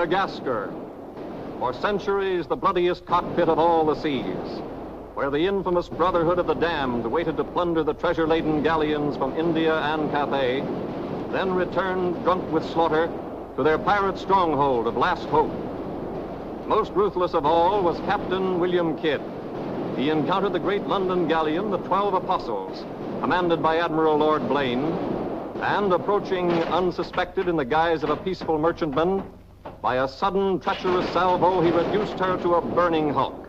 Madagascar. For centuries, the bloodiest cockpit of all the seas, where the infamous Brotherhood of the Damned waited to plunder the treasure-laden galleons from India and Cathay, then returned drunk with slaughter to their pirate stronghold of Last Hope. Most ruthless of all was Captain William Kidd. He encountered the great London galleon, the 12 Apostles, commanded by Admiral Lord Blaine, and approaching unsuspected in the guise of a peaceful merchantman, by a sudden treacherous salvo, he reduced her to a burning hulk.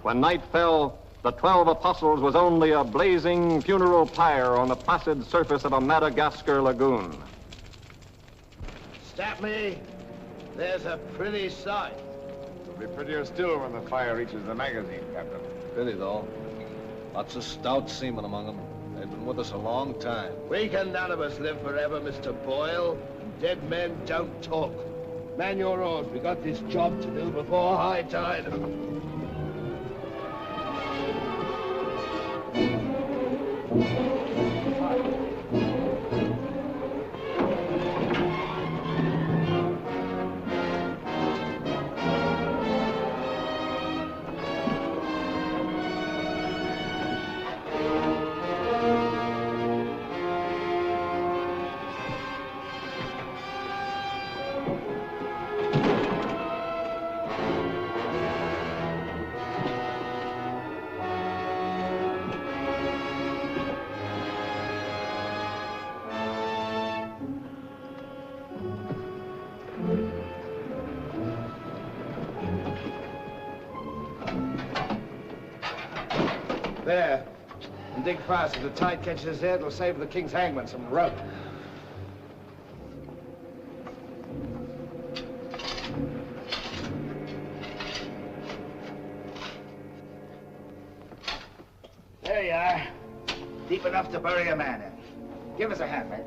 When night fell, the 12 Apostles was only a blazing funeral pyre on the placid surface of a Madagascar lagoon. Stop me. There's a pretty sight. It'll be prettier still when the fire reaches the magazine, Captain. Pity, though. Lots of stout seamen among them. They've been with us a long time. We can none of us live forever, Mr. Boyle. Dead men don't talk. Man your oars. We got this job to do before high tide. There. And dig fast. If the tide catches there, it'll save the king's hangman some rope. There you are. Deep enough to bury a man in. Give us a hand, mate.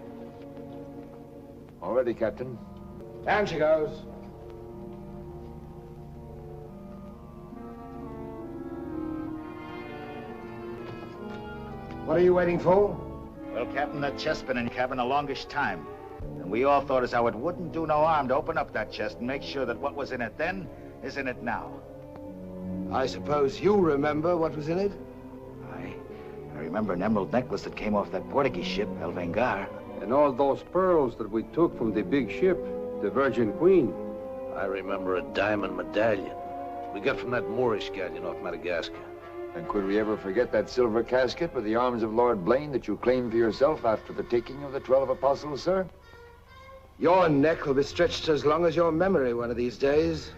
All ready, Captain. Down she goes. What are you waiting for? Well, Captain, that chest's been in the cabin the longest time. And we all thought as how it wouldn't do no harm to open up that chest and make sure that what was in it then is in it now. I suppose you remember what was in it? I remember an emerald necklace that came off that Portuguese ship, El Vengar. And all those pearls that we took from the big ship, the Virgin Queen. I remember a diamond medallion we got from that Moorish galleon off Madagascar. And could we ever forget that silver casket with the arms of Lord Blaine that you claimed for yourself after the taking of the 12 Apostles, sir? Your neck will be stretched as long as your memory one of these days.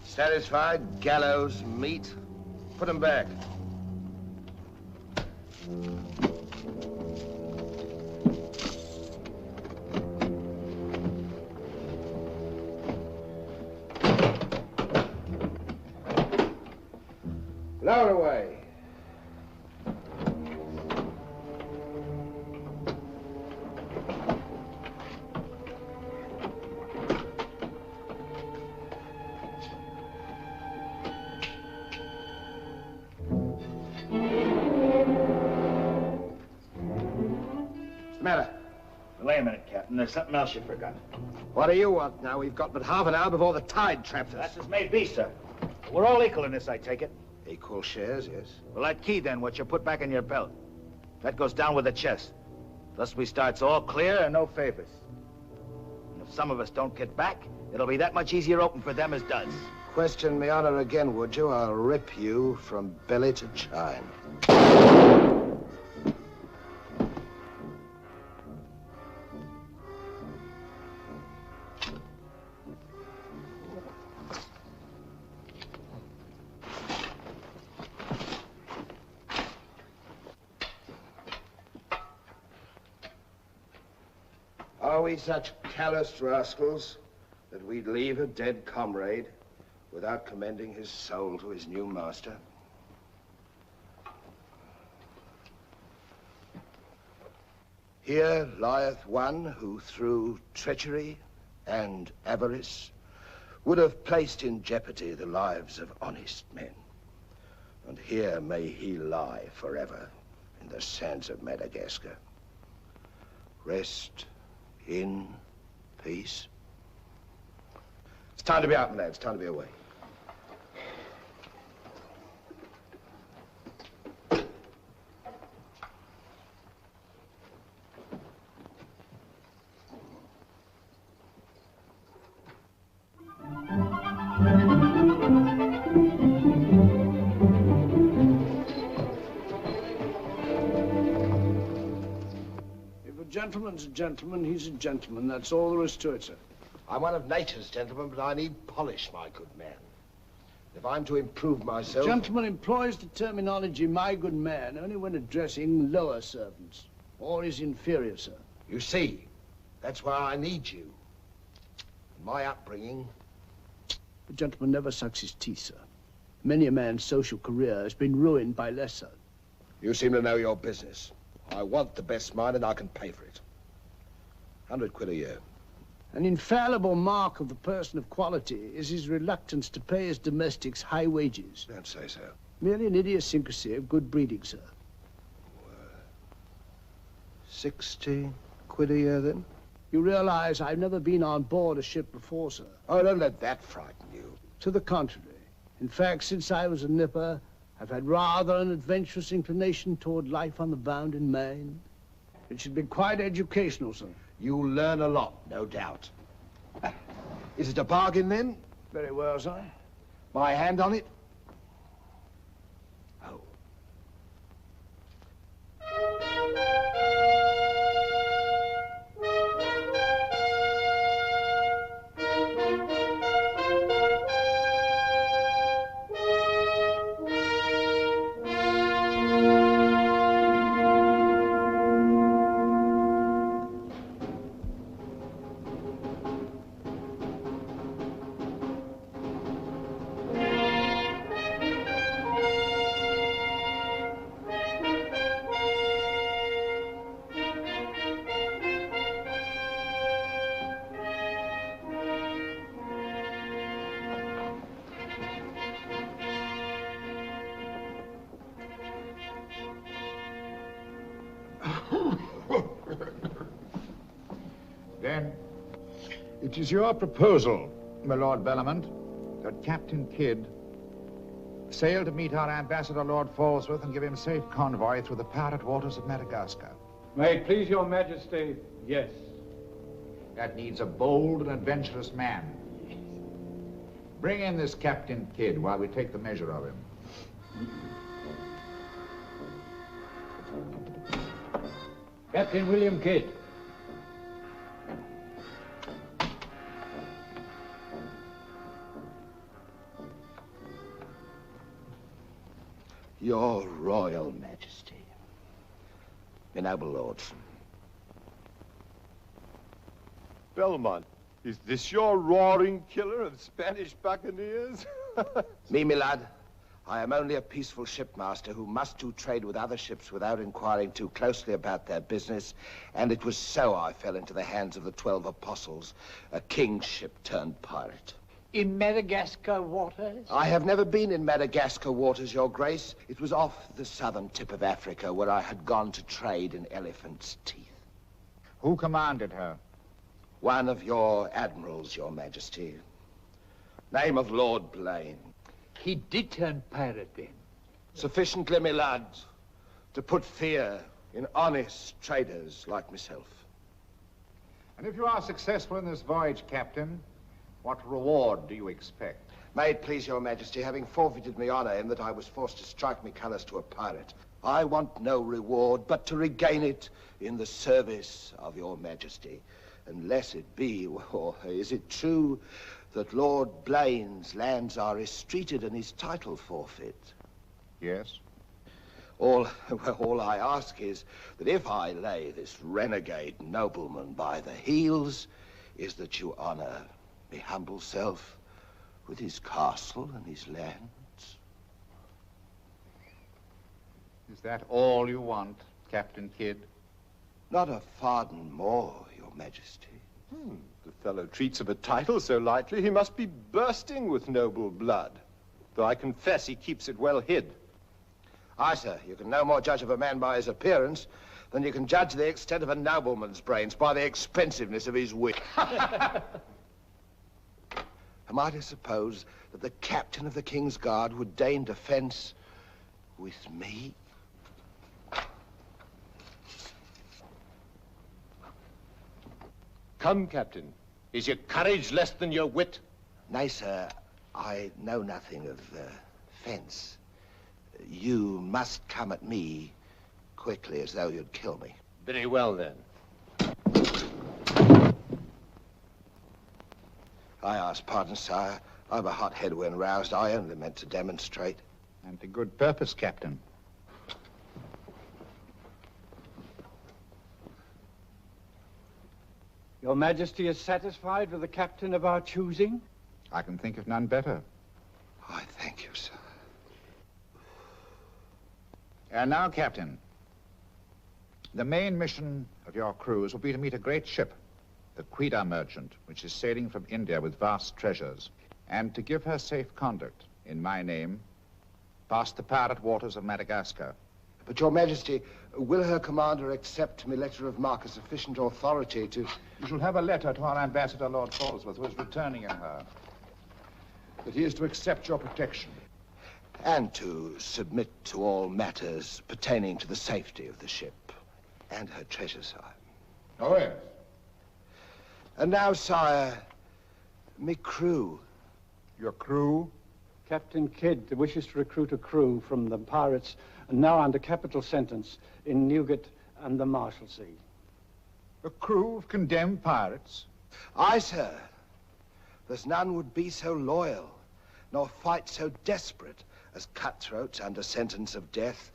Satisfied? Gallows, meat. Put them back. Lower away. Wait a minute, Captain. There's something else you forgot. What do you want now? We've got but half an hour before the tide traps us. That's as may be, sir. We're all equal in this, I take it. Equal shares, yes. Well, that key, then, what you put back in your belt. That goes down with the chest. Thus we starts all clear and no favors. And if some of us don't get back, it'll be that much easier open for them as does. Question me honor again, would you? I'll rip you from belly to chine. Are we such callous rascals that we'd leave a dead comrade without commending his soul to his new master? Here lieth one who through treachery and avarice would have placed in jeopardy the lives of honest men. And here may he lie forever in the sands of Madagascar. Rest in peace. It's time to be out, my lad. It's time to be away. Gentleman's a gentleman, he's a gentleman. That's all there is to it, sir. I'm one of nature's gentlemen, but I need polish, my good man. If I'm to improve myself... A gentleman employs the terminology, my good man, only when addressing lower servants, or his inferior, sir. You see, that's why I need you. My upbringing... A gentleman never sucks his teeth, sir. Many a man's social career has been ruined by lesser. You seem to know your business. I want the best mine, and I can pay for it. 100 quid a year. An infallible mark of the person of quality is his reluctance to pay his domestics high wages. Don't say so. Merely an idiosyncrasy of good breeding, sir. 60 quid a year, then? You realize I've never been on board a ship before, sir. Oh, don't let that frighten you. To the contrary. In fact, since I was a nipper, I've had rather an adventurous inclination toward life on the bound in Maine. It should be quite educational, sir. You'll learn a lot, no doubt. Is it a bargain, then? Very well, sir. My hand on it? Oh. Then, it is your proposal, my Lord Bellament, that Captain Kidd sail to meet our ambassador, Lord Falsworth, and give him safe convoy through the pirate waters of Madagascar. May it please your majesty, yes. That needs a bold and adventurous man. Bring in this Captain Kidd while we take the measure of him. Captain William Kidd. Your Royal Majesty, my noble lords. Belmont, is this your roaring killer of Spanish buccaneers? Me, my lad, I am only a peaceful shipmaster who must do trade with other ships without inquiring too closely about their business, and it was so I fell into the hands of the 12 apostles, a king's ship turned pirate. In Madagascar waters? I have never been in Madagascar waters, Your Grace. It was off the southern tip of Africa where I had gone to trade in elephants' teeth. Who commanded her? One of your admirals, Your Majesty. Name of Lord Blaine. He did turn pirate then? Sufficiently, my lad, to put fear in honest traders like myself. And if you are successful in this voyage, Captain, what reward do you expect? May it please Your Majesty, having forfeited my honor in that I was forced to strike me colors to a pirate, I want no reward but to regain it in the service of Your Majesty. Unless it be, or is it true that Lord Blaine's lands are estreated and his title forfeit? Yes. All I ask is that if I lay this renegade nobleman by the heels, is that you honor my humble self with his castle and his lands. Is that all you want, Captain Kidd? Not a farden more, Your Majesty. The fellow treats of a title so lightly, he must be bursting with noble blood. Though I confess he keeps it well hid. Aye, sir, you can no more judge of a man by his appearance than you can judge the extent of a nobleman's brains by the expensiveness of his wit. Am I to suppose that the captain of the King's Guard would deign defense with me? Come, Captain. Is your courage less than your wit? Nay, sir, I know nothing of fence. You must come at me quickly as though you'd kill me. Very well, then. I ask pardon, sire. I'm a hothead when roused. I only meant to demonstrate. And to good purpose, Captain. Your Majesty is satisfied with the captain of our choosing? I can think of none better. I thank you, sir. And now, Captain, the main mission of your cruise will be to meet a great ship, the Quida merchant, which is sailing from India with vast treasures, and to give her safe conduct, in my name, past the pirate waters of Madagascar. But, Your Majesty, will her commander accept my letter of marque as sufficient authority to... You shall have a letter to our ambassador, Lord Falsworth, who is returning in her, that he is to accept your protection. And to submit to all matters pertaining to the safety of the ship and her treasure, sire. Oh, yes. And now, sire, me crew. Your crew? Captain Kidd wishes to recruit a crew from the pirates now under capital sentence in Newgate and the Marshalsea. A crew of condemned pirates? Aye, sir. There's none would be so loyal, nor fight so desperate as cutthroats under sentence of death,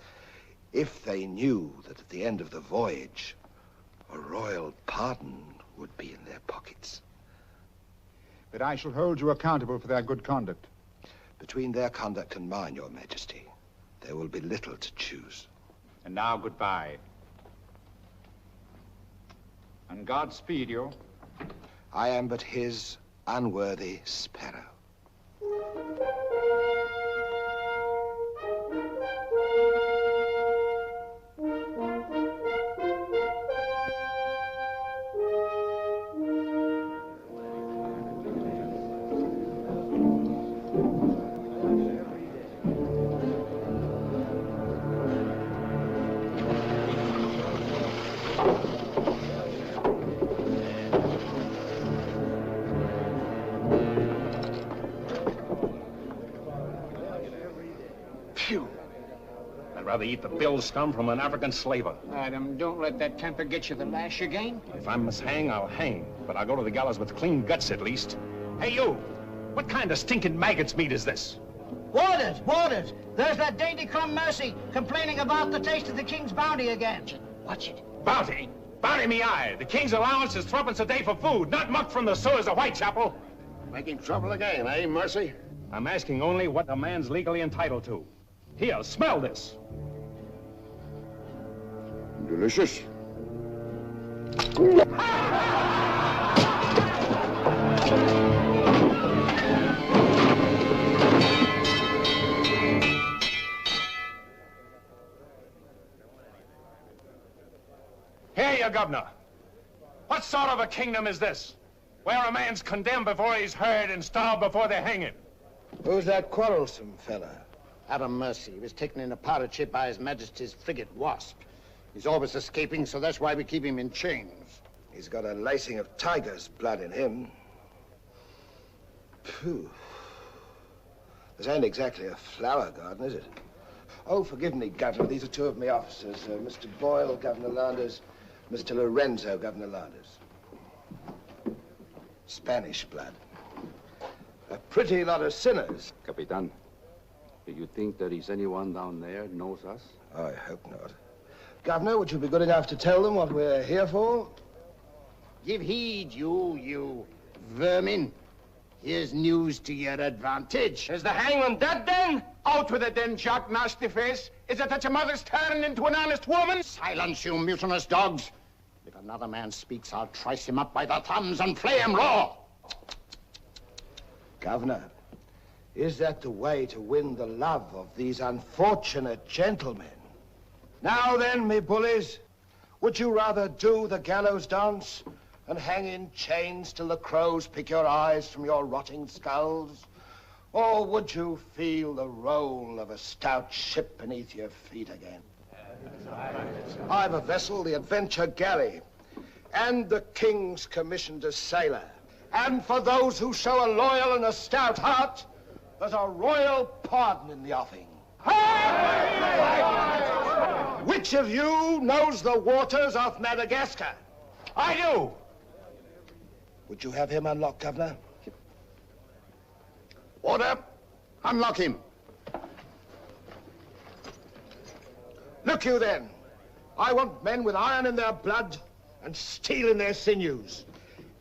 if they knew that at the end of the voyage, a royal pardon would be in their pockets. But I shall hold you accountable for their good conduct. Between their conduct and mine, Your Majesty, there will be little to choose. And now, goodbye. And God speed you. I am but his unworthy sparrow. Rather eat the bill scum from an African slaver. Adam, don't let that temper get you the lash again. If I must hang, I'll hang. But I'll go to the gallows with clean guts, at least. Hey, you! What kind of stinking maggot's meat is this? Warders! Warders! There's that dainty crumb Mercy complaining about the taste of the king's bounty again. Watch it. Bounty? Bounty me eye! The king's allowance is 3 a day for food, not muck from the sewers of Whitechapel. Making trouble again, eh, Mercy? I'm asking only what a man's legally entitled to. Here, smell this. Delicious. Here, you governor. What sort of a kingdom is this? Where a man's condemned before he's heard and starved before they hang him. Who's that quarrelsome fella? Adam Mercy. He was taken in a pirate ship by His Majesty's frigate Wasp. He's always escaping, so that's why we keep him in chains. He's got a lacing of tiger's blood in him. Phew. This ain't exactly a flower garden, is it? Oh, forgive me, Governor. These are two of my officers. Mr. Boyle, Governor Landers. Mr. Lorenzo, Governor Landers. Spanish blood. A pretty lot of sinners. Capitan, do you think there is anyone down there knows us? I hope not. Governor, would you be good enough to tell them what we're here for? Give heed, you vermin. Here's news to your advantage. Is the hangman dead, then? Out with it, then, Jock Nasty Face. Is it that your mother's turned into an honest woman? Silence, you mutinous dogs. If another man speaks, I'll trice him up by the thumbs and flay him raw. Governor, is that the way to win the love of these unfortunate gentlemen? Now then, me bullies, would you rather do the gallows dance and hang in chains till the crows pick your eyes from your rotting skulls? Or would you feel the roll of a stout ship beneath your feet again? I've a vessel, the Adventure Galley, and the King's commissioned a sailor. And for those who show a loyal and a stout heart, there's a royal pardon in the offing. Which of you knows the waters of Madagascar? I do. Would you have him unlocked, Governor? Order. Unlock him. Look you then. I want men with iron in their blood and steel in their sinews.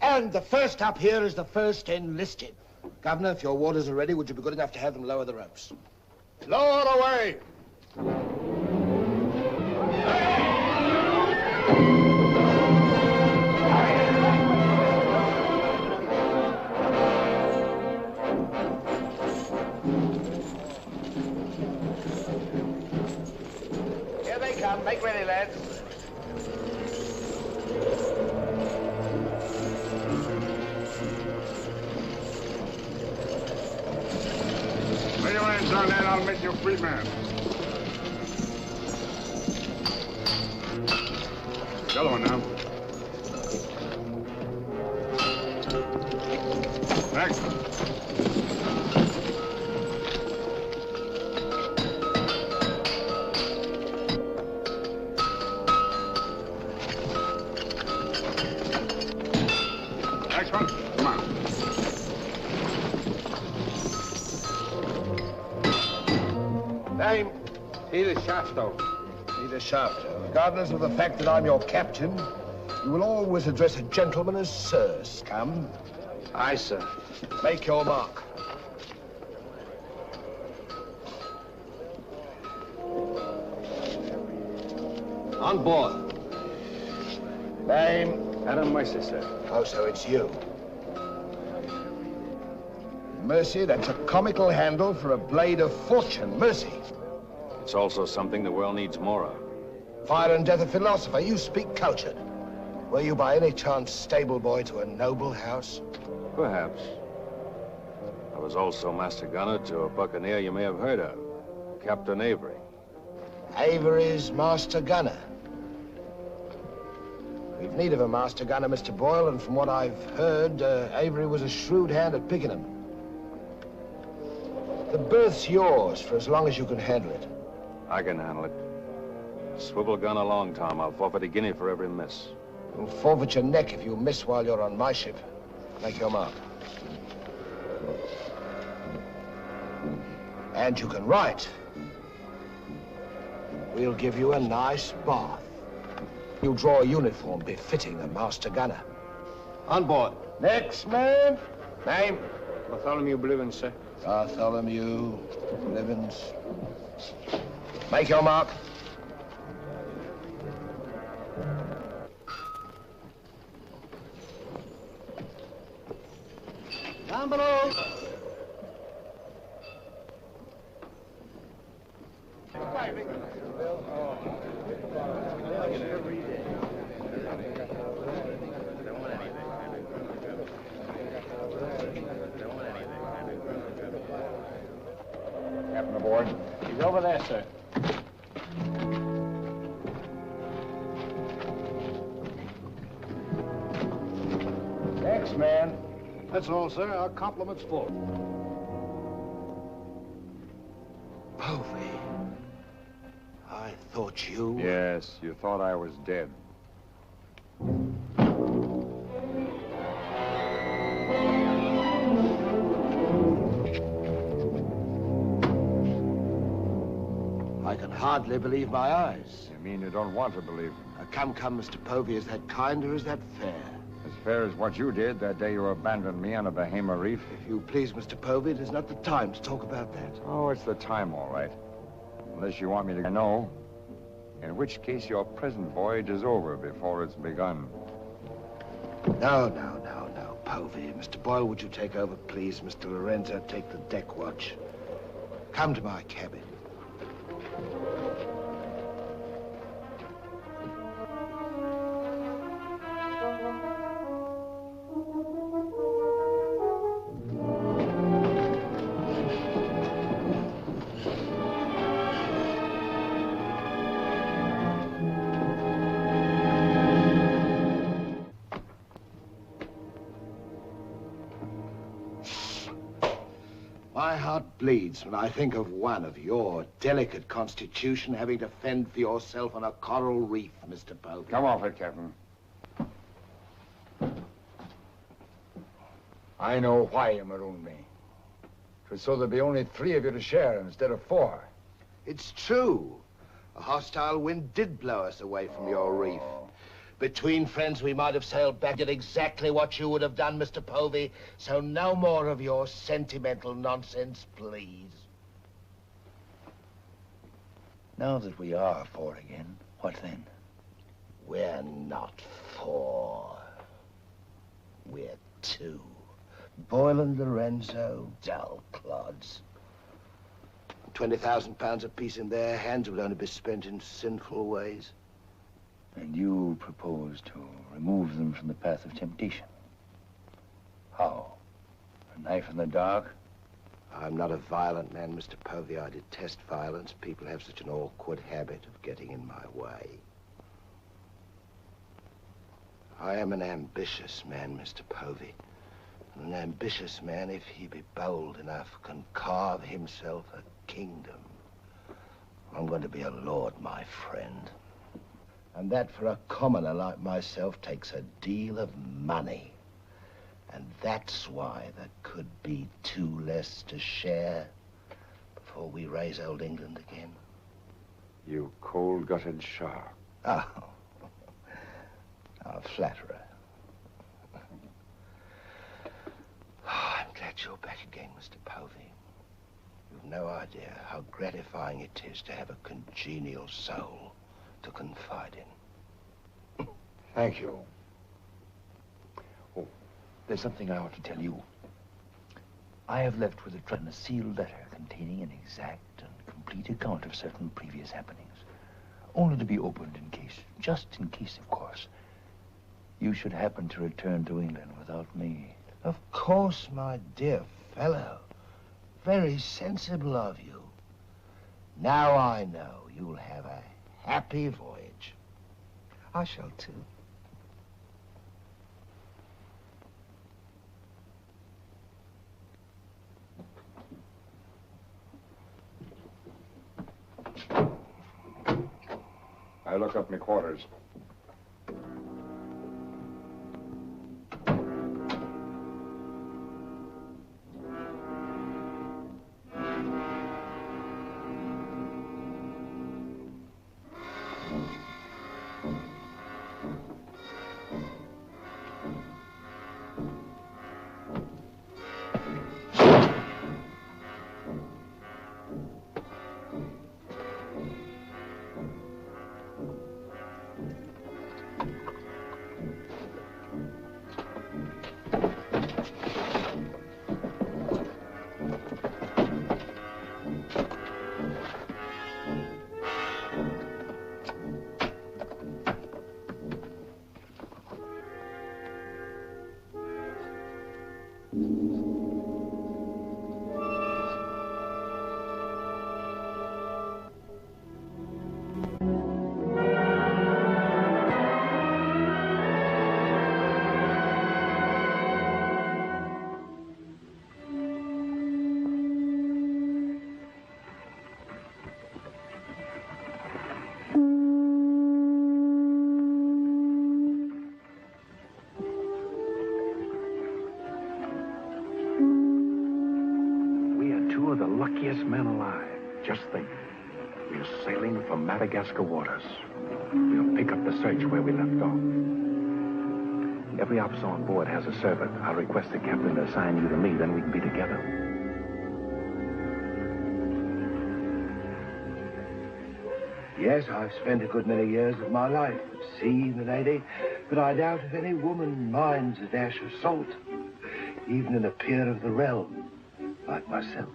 And the first up here is the first enlisted. Governor, if your warders are ready, would you be good enough to have them lower the ropes? Lower away. Here they come. Make ready, lads. Lay your hands on that, I'll make you a free man. The other one now. Next. Next one. Come on. Name? Peter Shafto. Peter Shafto. Regardless of the fact that I'm your captain, you will always address a gentleman as Sir, scum. Aye, sir. Make your mark. On board. Name? Adam Mercer, sir. Oh, so it's you. Mercy, that's a comical handle for a blade of fortune. Mercy. It's also something the world needs more of. Fire and death a philosopher. You speak cultured. Were you by any chance stable boy to a noble house? Perhaps. I was also master gunner to a buccaneer you may have heard of, Captain Avery. Avery's master gunner. We've need of a master gunner, Mr. Boyle, and from what I've heard, Avery was a shrewd hand at picking them. The berth's yours for as long as you can handle it. I can handle it. Swivel gun along, Tom. I'll forfeit a guinea for every miss. You'll forfeit your neck if you miss while you're on my ship. Make your mark. And you can write. We'll give you a nice bath. You'll draw a uniform befitting a master gunner. On board. Next man. Name? Bartholomew Blivens, sir. Bartholomew Blivens. Make your mark. Down below. Captain aboard. He's over there, sir. Next man. That's all, sir. Our compliments full. Povey. I thought you... Yes, you thought I was dead. I can hardly believe my eyes. You mean you don't want to believe me? Come, Mr. Povey. Is that kind or is that fair? As fair as what you did that day you abandoned me on a Bahama reef. If you please, Mr. Povey, it is not the time to talk about that. Oh, it's the time, all right. Unless you want me to know. In which case your present voyage is over before it's begun. No, Povey. Mr. Boyle, would you take over, please? Mr. Lorenzo, take the deck watch. Come to my cabin. My heart bleeds when I think of one of your delicate constitution having to fend for yourself on a coral reef, Mr. Povey. Come off it, Captain. I know why you marooned me. It was so there'd be only 3 of you to share instead of 4. It's true. A hostile wind did blow us away from your reef. Between friends, we might have sailed back at exactly what you would have done, Mr. Povey. So no more of your sentimental nonsense, please. Now that we are 4 again, what then? We're not 4. We're 2. Boyle and Lorenzo, dull clods. 20,000 pounds apiece in their hands will only be spent in sinful ways. And you propose to remove them from the path of temptation. How? A knife in the dark? I'm not a violent man, Mr. Povey. I detest violence. People have such an awkward habit of getting in my way. I am an ambitious man, Mr. Povey. And an ambitious man, if he be bold enough, can carve himself a kingdom. I'm going to be a lord, my friend. And that for a commoner like myself takes a deal of money. And that's why there could be 2 less to share before we raise old England again. You cold-gutted shark. Oh, a flatterer. Oh, I'm glad you're back again, Mr. Povey. You've no idea how gratifying it is to have a congenial soul to confide in. Thank you. Oh, there's something I ought to tell you. I have left with a sealed letter containing an exact and complete account of certain previous happenings, only to be opened in case, just in case, of course, you should happen to return to England without me. Of course, my dear fellow. Very sensible of you. Now I know you'll have a happy voyage. I shall too. I look up my quarters. Men alive. Just think. We're sailing for Madagascar waters. We'll pick up the search where we left off. Every officer on board has a servant. I'll request the captain to assign you to me, then we can be together. Yes, I've spent a good many years of my life at sea, milady, but I doubt if any woman minds a dash of salt, even in a peer of the realm, like myself.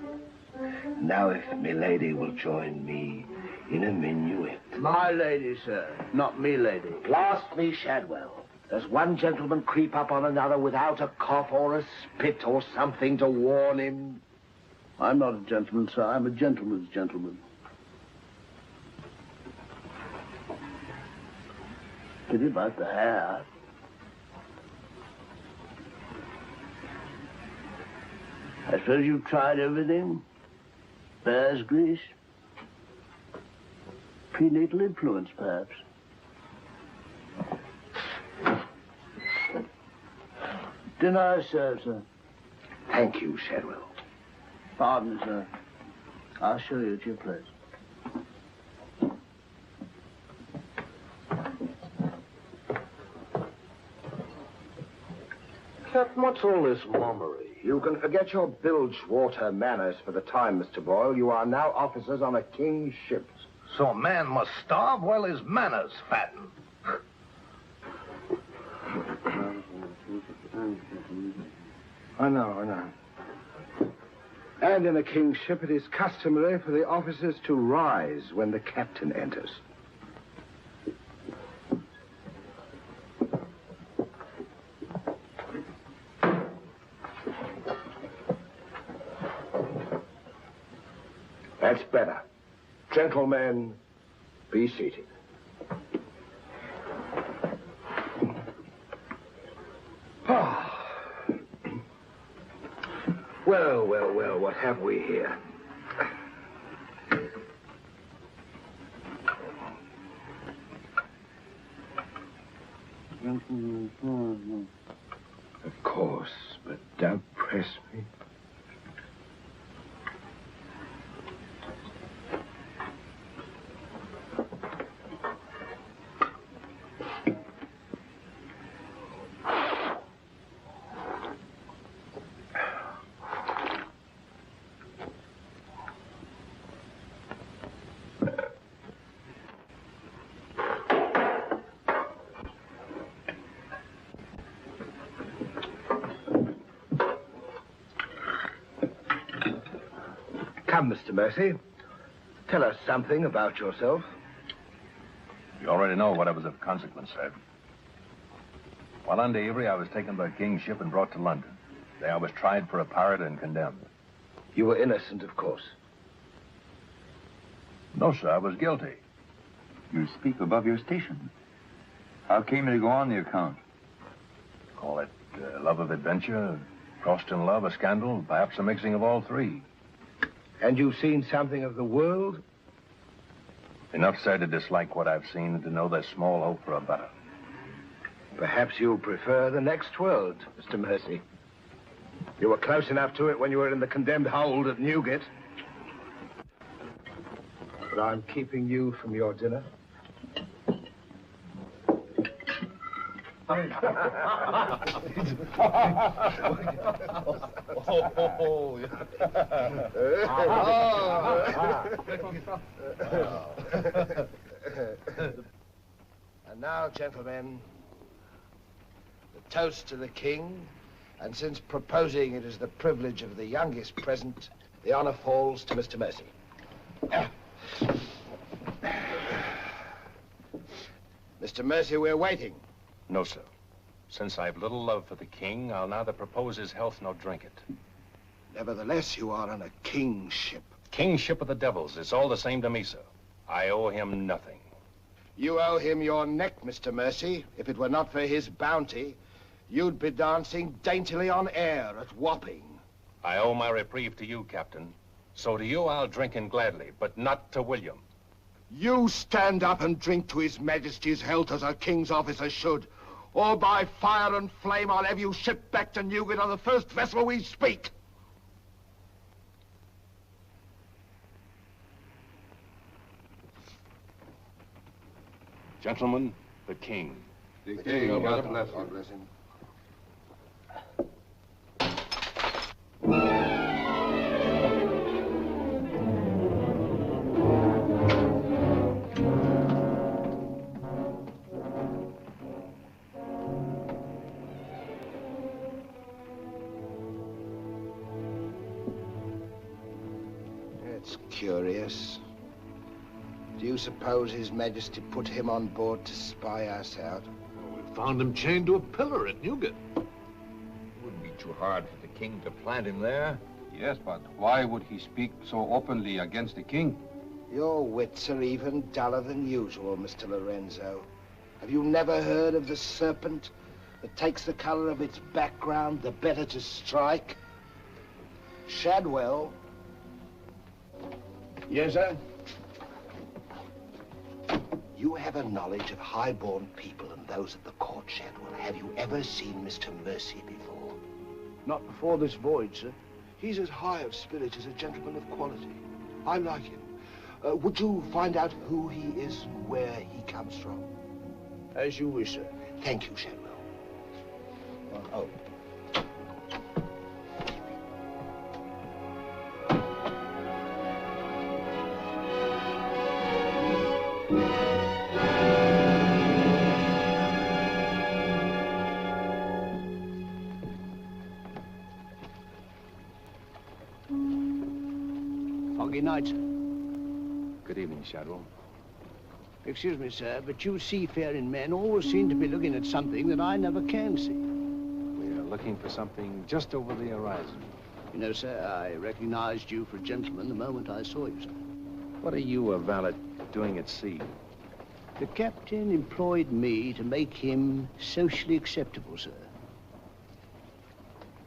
Now, if milady will join me in a minuet. My lady, sir, not me lady. Blast me, Shadwell. Does one gentleman creep up on another without a cough or a spit or something to warn him? I'm not a gentleman, sir. I'm a gentleman's gentleman. Pity about the hair. I suppose you've tried everything? Bear's grease? Prenatal influence, perhaps? Dinner served, sir. Thank you, Shadwell. Pardon, sir. I'll show you at your place. Captain, what's all this mummery? You can forget your bilge-water manners for the time, Mr. Boyle. You are now officers on a king's ship. So a man must starve while his manners fatten. I know. And in a king's ship, it is customary for the officers to rise when the captain enters. That's better. Gentlemen, be seated. Well, what have we here? Of course, but don't press me. Come, Mr. Mercy. Tell us something about yourself. You already know what I was of consequence, sir. While under Avery, I was taken by King's ship and brought to London. There I was tried for a pirate and condemned. You were innocent, of course. No, sir, I was guilty. You speak above your station. How came you to go on the account? Call it love of adventure, crossed in love, a scandal, perhaps a mixing of all three. And you've seen something of the world? Enough, sir, to dislike what I've seen and to know there's small hope for a better. Perhaps you'll prefer the next world, Mr. Mercy. You were close enough to it when you were in the condemned hold at Newgate. But I'm keeping you from your dinner. And now, gentlemen, the toast to the king, and since proposing it is the privilege of the youngest present, the honor falls to Mr. Mercy. Mr. Mercy, we're waiting. No, sir. Since I've little love for the king, I'll neither propose his health nor drink it. Nevertheless, you are on a king's ship. King's ship of the devils. It's all the same to me, sir. I owe him nothing. You owe him your neck, Mr. Mercy. If it were not for his bounty, you'd be dancing daintily on air at Wapping. I owe my reprieve to you, Captain. So to you I'll drink in gladly, but not to William. You stand up and drink to His Majesty's health as a king's officer should. Or by fire and flame, I'll have you shipped back to Newgate on the first vessel we speak. Gentlemen, the king. The king, God bless him. God bless him. That's curious. Do you suppose His Majesty put him on board to spy us out? Well, we found him chained to a pillar at Newgate. It wouldn't be too hard for the king to plant him there. Yes, but why would he speak so openly against the king? Your wits are even duller than usual, Mr. Lorenzo. Have you never heard of the serpent that takes the color of its background the better to strike? Shadwell. Yes, sir? You have a knowledge of high-born people and those at the court, Shadwell. Have you ever seen Mr. Mercy before? Not before this voyage, sir. He's as high of spirit as a gentleman of quality. I like him. Would you find out who he is and where he comes from? As you wish, sir. Thank you, Shadwell. Oh. Foggy night, sir. Good evening, Shadwell. Excuse me, sir, but you seafaring men always seem to be looking at something that I never can see. We are looking for something just over the horizon. You know, sir, I recognized you for a gentleman the moment I saw you, sir. What are you, a valet, doing at sea? The captain employed me to make him socially acceptable, sir.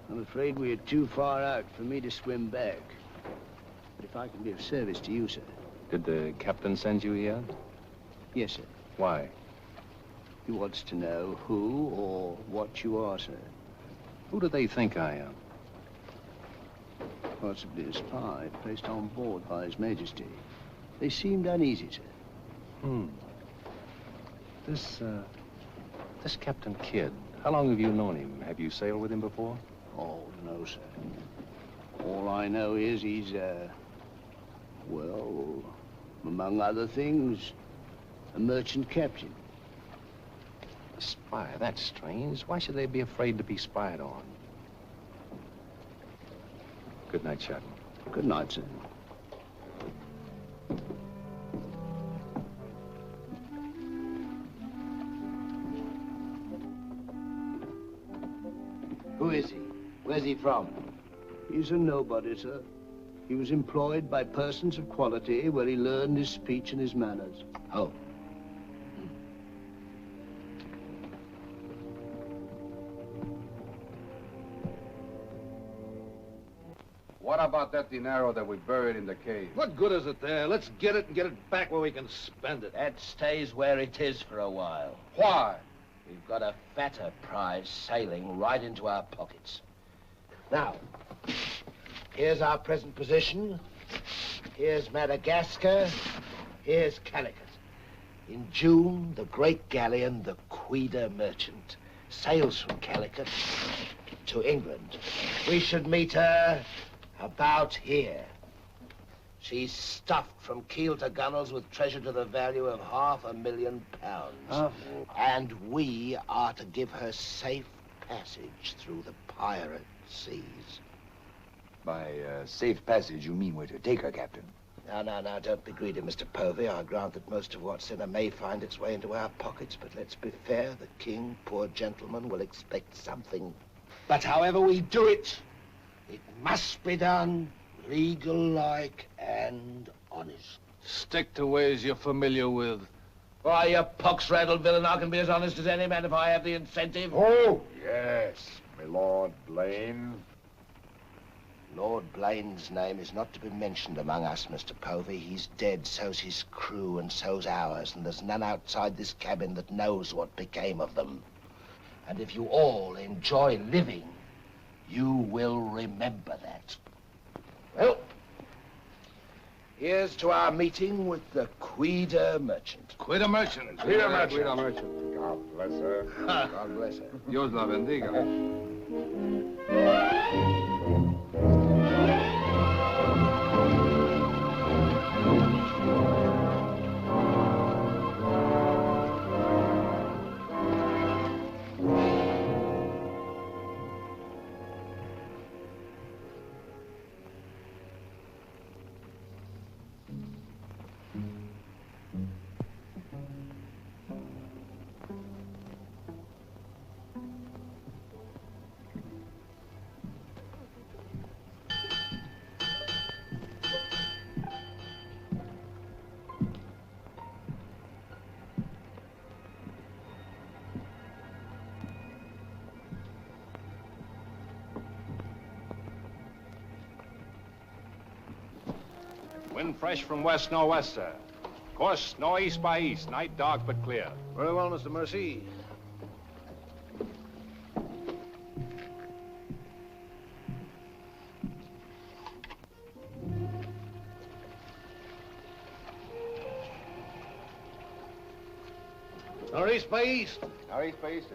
I'm afraid we are too far out for me to swim back. But if I can be of service to you, sir. Did the captain send you here? Yes, sir. Why? He wants to know who or what you are, sir. Who do they think I am? Possibly a spy placed on board by His Majesty. They seemed uneasy, sir. This Captain Kidd, how long have you known him? Have you sailed with him before? Oh, no, sir. All I know is he's, well, among other things, a merchant captain. A spy? That's strange. Why should they be afraid to be spied on? Good night, Shadwell. Good night, sir. Who is he? Where's he from? He's a nobody, sir. He was employed by persons of quality where he learned his speech and his manners. Oh. What about that dinero that we buried in the cave? What good is it there? Let's get it and get it back where we can spend it. That stays where it is for a while. Why? We've got a fatter prize sailing right into our pockets. Now, here's our present position. Here's Madagascar. Here's Calicut. In June, the great galleon, the Queen Merchant, sails from Calicut to England. We should meet her about here. She's stuffed from keel to gunwales with treasure to the value of £500,000. And we are to give her safe passage through the pirate seas. By safe passage, you mean we're to take her, Captain? Now, don't be greedy, Mr. Povey. I grant that most of what's in her may find its way into our pockets, but let's be fair. The king, poor gentleman, will expect something. But however we do it, it must be done legal-like and honest. Stick to ways you're familiar with. Why, you pox-rattled villain, I can be as honest as any man if I have the incentive. Oh, yes, my Lord Blaine. Lord Blaine's name is not to be mentioned among us, Mr. Povey. He's dead, so's his crew, and so's ours, and there's none outside this cabin that knows what became of them. And if you all enjoy living, you will remember that. Well, here's to our meeting with the Queen Merchant. Queen Merchant. Queen Merchant. God bless her. God bless her. Dios la bendiga. Wind fresh from west-northwest, sir. Course northeast by east. Night dark but clear. Very well, Mr. Mercy. Northeast by east. Northeast by east.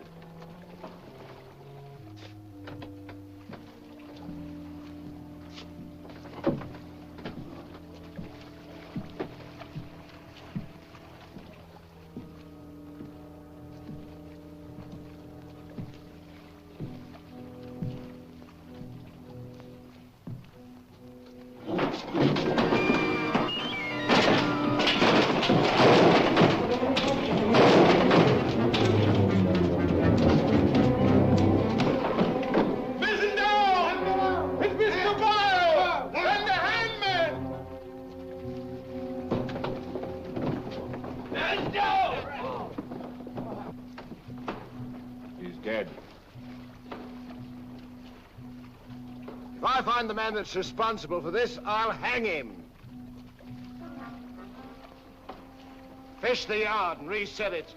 If I find the man that's responsible for this, I'll hang him. Fish the yard and reset it.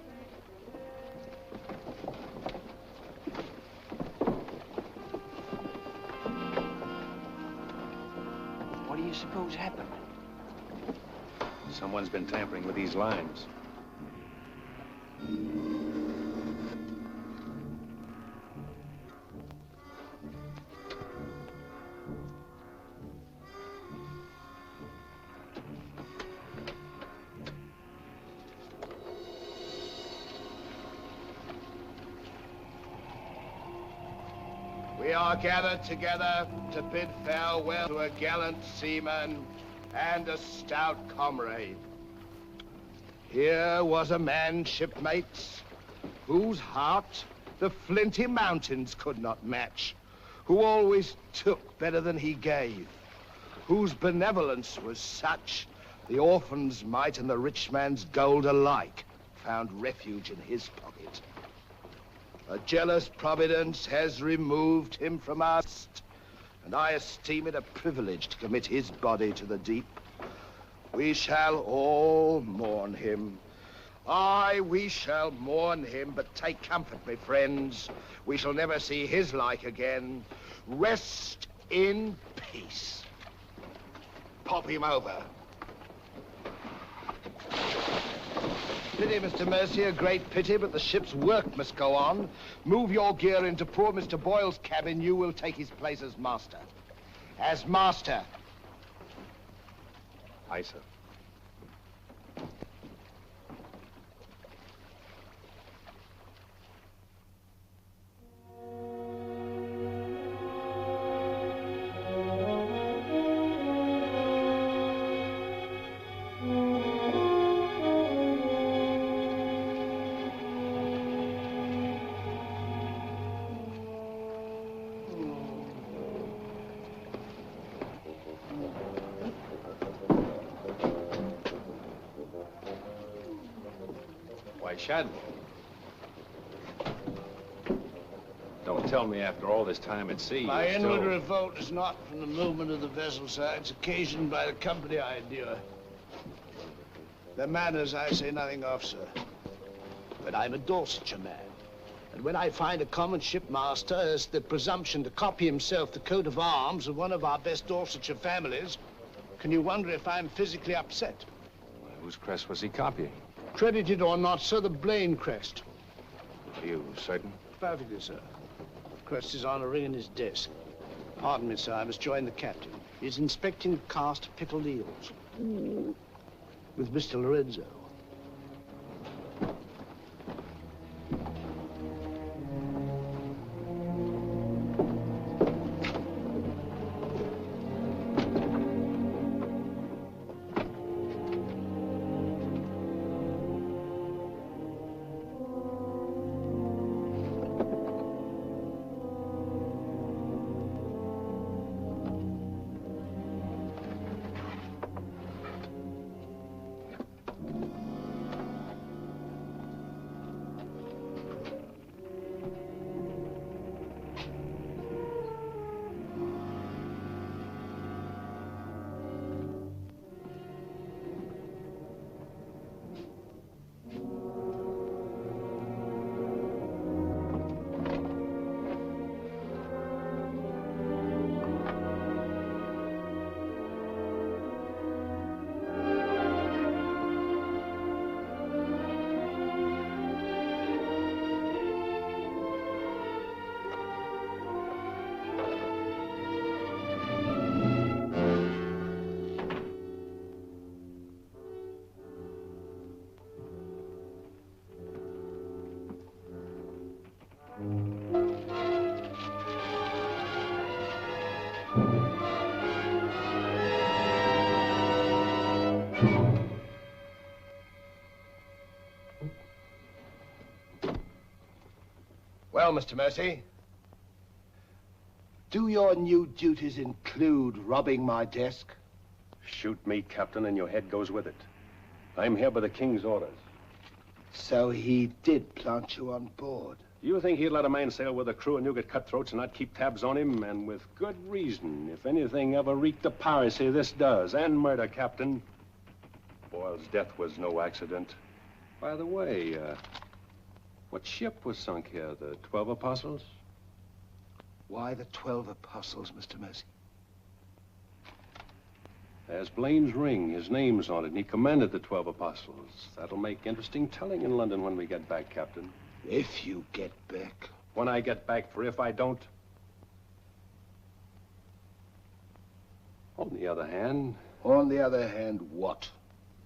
What do you suppose happened? Someone's been tampering with these lines. We are gathered together to bid farewell to a gallant seaman and a stout comrade. Here was a man, shipmates, whose heart the flinty mountains could not match, who always took better than he gave, whose benevolence was such the orphan's mite and the rich man's gold alike found refuge in his pocket. A jealous providence has removed him from us, and I esteem it a privilege to commit his body to the deep. We shall all mourn him. Aye, we shall mourn him, but take comfort, my friends. We shall never see his like again. Rest in peace. Pop him over. Pity, Mr. Mercy, a great pity, but the ship's work must go on. Move your gear into poor Mr. Boyle's cabin. You will take his place as master. As master. Aye, sir. Shad. Don't tell me after all this time at sea. My inward revolt is not from the movement of the vessel, sir. It's occasioned by the company I endure. Their manners I say nothing of, sir. But I'm a Dorsetshire man. And when I find a common shipmaster has the presumption to copy himself the coat of arms of one of our best Dorsetshire families, can you wonder if I'm physically upset? Whose crest was he copying? Credited or not, sir, the Blaine crest. Are you certain? Perfectly, sir. Crest is on a ring in his desk. Pardon me, sir, I must join the captain. He's inspecting the cast of pickled eels. With Mr. Lorenzo. Well, Mr. Mercy, do your new duties include robbing my desk? Shoot me, Captain, and your head goes with it. I'm here by the King's orders. So he did plant you on board? You think he'd let a man sail with a crew of Newgate cutthroats and not keep tabs on him? And with good reason. If anything ever reeked of piracy, this does. And murder, Captain. Boyle's death was no accident. By the way, what ship was sunk here? The 12 Apostles? Why the 12 Apostles, Mr. Mercy? There's Blaine's ring. His name's on it, and he commanded the 12 Apostles. That'll make interesting telling in London when we get back, Captain. If you get back. When I get back, for if I don't. On the other hand... On the other hand, what?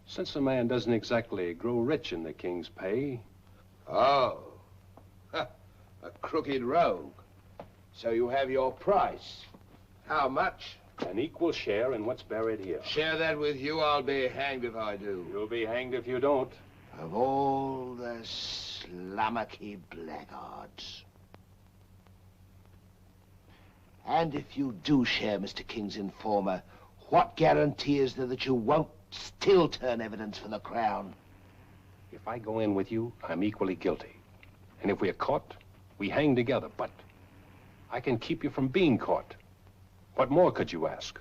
Since a man doesn't exactly grow rich in the King's pay... Oh. A crooked rogue. So you have your price. How much? An equal share in what's buried here. Share that with you, I'll be hanged if I do. You'll be hanged if you don't. Of all the slummocky blackguards. And if you do share Mr. King's informer, what guarantee is there that you won't still turn evidence for the Crown? If I go in with you, I'm equally guilty. And if we're caught, we hang together. But I can keep you from being caught. What more could you ask?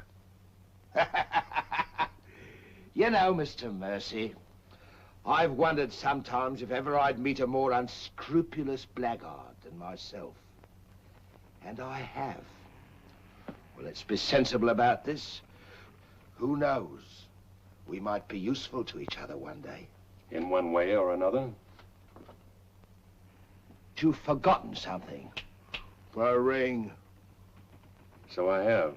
You know, Mr. Mercy, I've wondered sometimes if ever I'd meet a more unscrupulous blackguard than myself. And I have. Well, let's be sensible about this. Who knows? We might be useful to each other one day. In one way or another? You've forgotten something. The ring. So I have.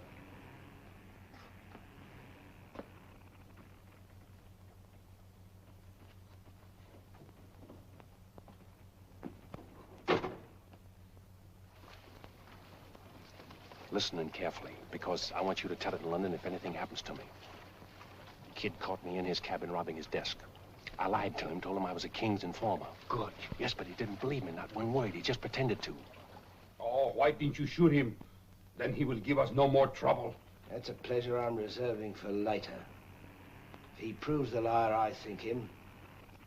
Listen in carefully, because I want you to tell it in London if anything happens to me. Kid caught me in his cabin robbing his desk. I lied to him, told him I was a King's informer. Good. Yes, but he didn't believe me, not one word. He just pretended to. Oh, why didn't you shoot him? Then he will give us no more trouble. That's a pleasure I'm reserving for later. If he proves the liar I think him,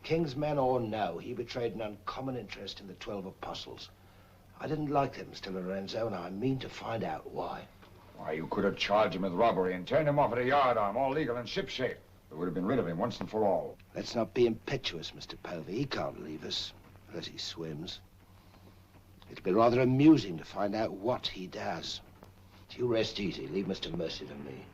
King's man or no, he betrayed an uncommon interest in the 12 Apostles. I didn't like them, Mr. Lorenzo, and I mean to find out why. Why, you could have charged him with robbery and turned him off at a yardarm, all legal and shipshape. We would have been rid of him once and for all. Let's not be impetuous, Mr. Povey. He can't leave us, unless he swims. It'll be rather amusing to find out what he does. You rest easy. Leave Mr. Mercy to me.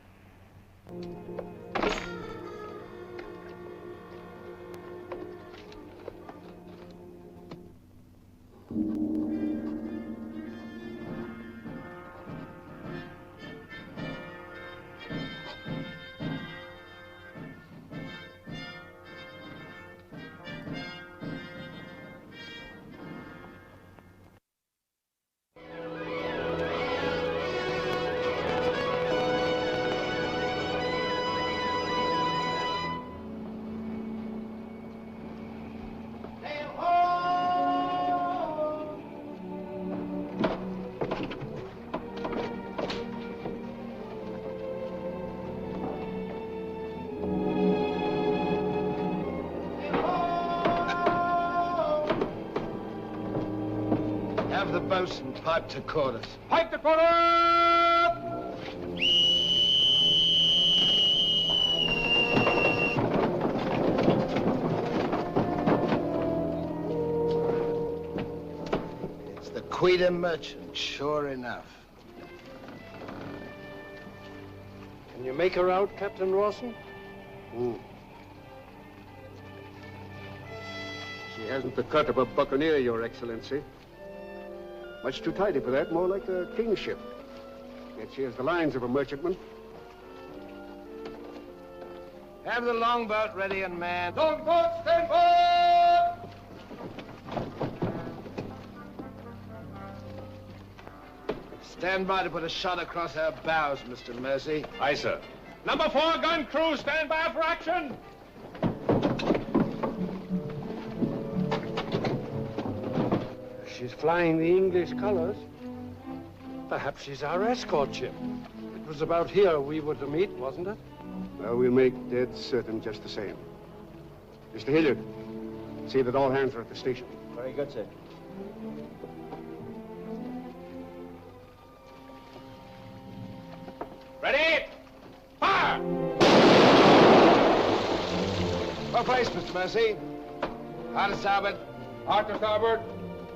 Have the boatswain pipe to quarters. Pipe to quarters! It's the Queen Merchant, sure enough. Can you make her out, Captain Rawson? She hasn't the cut of a buccaneer, Your Excellency. Much too tidy for that, more like a king's ship. Yet she has the lines of a merchantman. Have the longboat ready and manned. Longboat, stand by! Stand by to put a shot across her bows, Mr. Mercy. Aye, sir. Number 4 gun crew, stand by for action. she's flying the English colors. Perhaps she's our escort ship. It was about here we were to meet, wasn't it? Well, we'll make dead certain just the same. Mr. Hilliard, see that all hands are at the station. Very good, sir. Ready? Fire! Well placed, Mr. Mercy. Hard to starboard. Hard to starboard.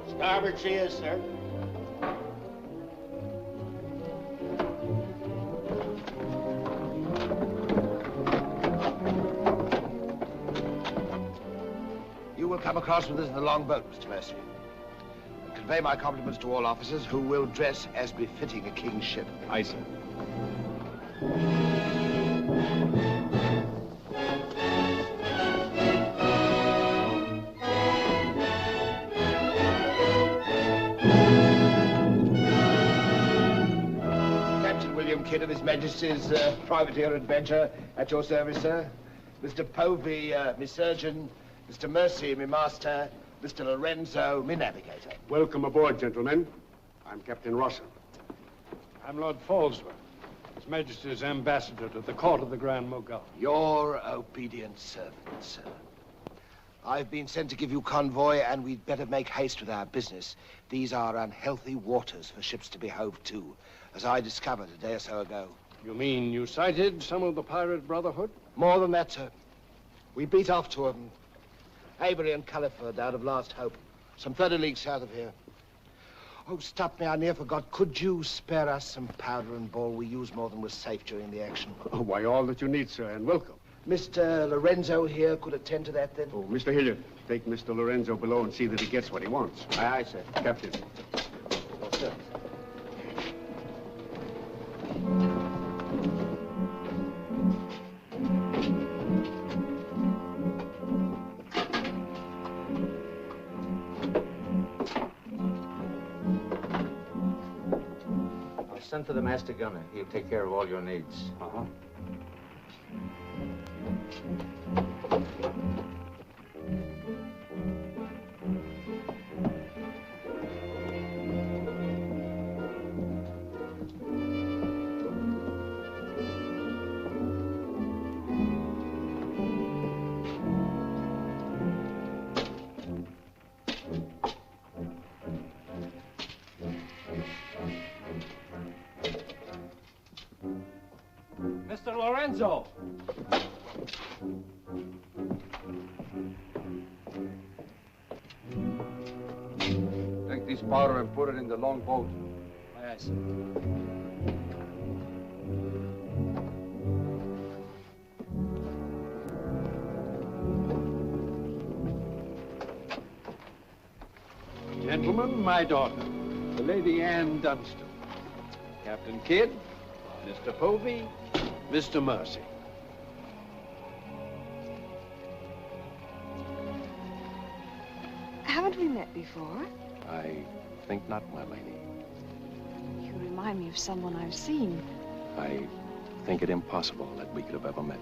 Starboard she is, sir. You will come across with us in the longboat, Mr. Mercy. And convey my compliments to all officers who will dress as befitting a king's ship. Aye, sir. Kidd of His Majesty's privateer Adventure at your service, sir. Mr. Povey, me surgeon. Mr. Mercy, me master. Mr. Lorenzo, me navigator. Welcome aboard, gentlemen. I'm Captain Rosser. I'm Lord Falsworth, His Majesty's ambassador to the court of the Grand Mogul. Your obedient servant, sir. I've been sent to give you convoy, and we'd better make haste with our business. These are unhealthy waters for ships to be hove to, as I discovered a day or so ago. You mean you sighted some of the pirate brotherhood? More than that, sir. We beat off to them. Avery and Culliford out of Last Hope, some 30 leagues south of here. Oh, stop me, I near forgot. Could you spare us some powder and ball? We used more than was safe during the action. Oh, why, all that you need, sir, and welcome. Mr. Lorenzo here could attend to that, then? Oh, Mr. Hilliard, take Mr. Lorenzo below and see that he gets what he wants. Aye, aye, sir. Captain. Oh, sir. I'll send for the master gunner. He'll take care of all your needs. Uh-huh. Mr. Lorenzo! Take this powder and put it in the longboat. Aye, aye, sir. Gentlemen, my daughter, the Lady Anne Dunstan. Captain Kidd, Mr. Povey, Mr. Mercy. Haven't we met before? I think not, my lady. You remind me of someone I've seen. I think it impossible that we could have ever met.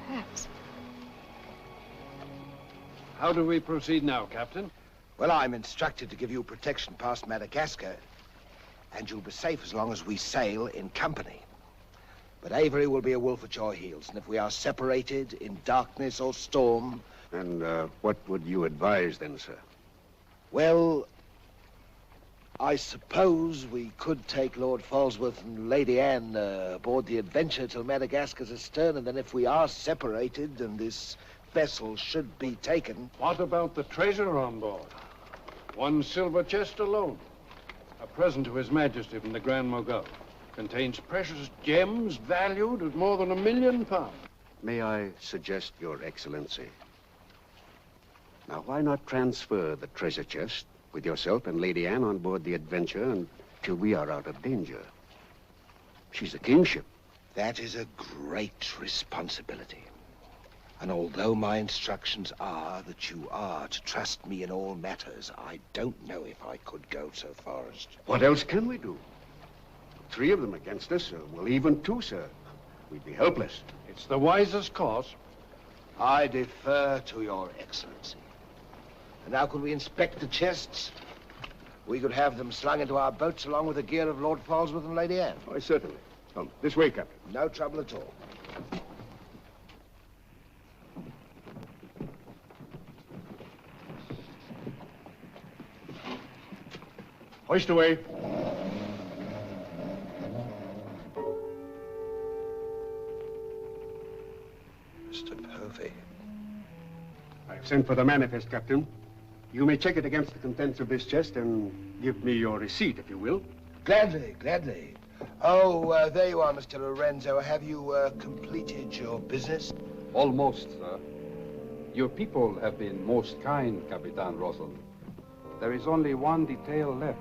Perhaps. How do we proceed now, Captain? Well, I'm instructed to give you protection past Madagascar, and you'll be safe as long as we sail in company. But Avery will be a wolf at your heels, and if we are separated in darkness or storm... And what would you advise then, sir? Well, I suppose we could take Lord Falsworth and Lady Anne aboard the Adventure till Madagascar's astern, and then if we are separated and this vessel should be taken... What about the treasure on board? One silver chest alone. A present to His Majesty from the Grand Mogul. Contains precious gems valued at more than £1 million. May I suggest, Your Excellency? Now, why not transfer the treasure chest with yourself and Lady Anne on board the Adventure until we are out of danger? She's a kingship. That is a great responsibility. And although my instructions are that you are to trust me in all matters, I don't know if I could go so far as to... What else can we do? 3 of them against us, well, even 2, sir. We'd be helpless. It's the wisest course. I defer to Your Excellency. And now could we inspect the chests? We could have them slung into our boats along with the gear of Lord Falsworth and Lady Anne. Why, certainly. Come, this way, Captain. No trouble at all. Hoist away. Mr. Povey. I've sent for the manifest, Captain. You may check it against the contents of this chest and give me your receipt, if you will. Gladly, gladly. Oh, there you are, Mr. Lorenzo. Have you completed your business? Almost, sir. Your people have been most kind, Capitan Roslin. There is only one detail left.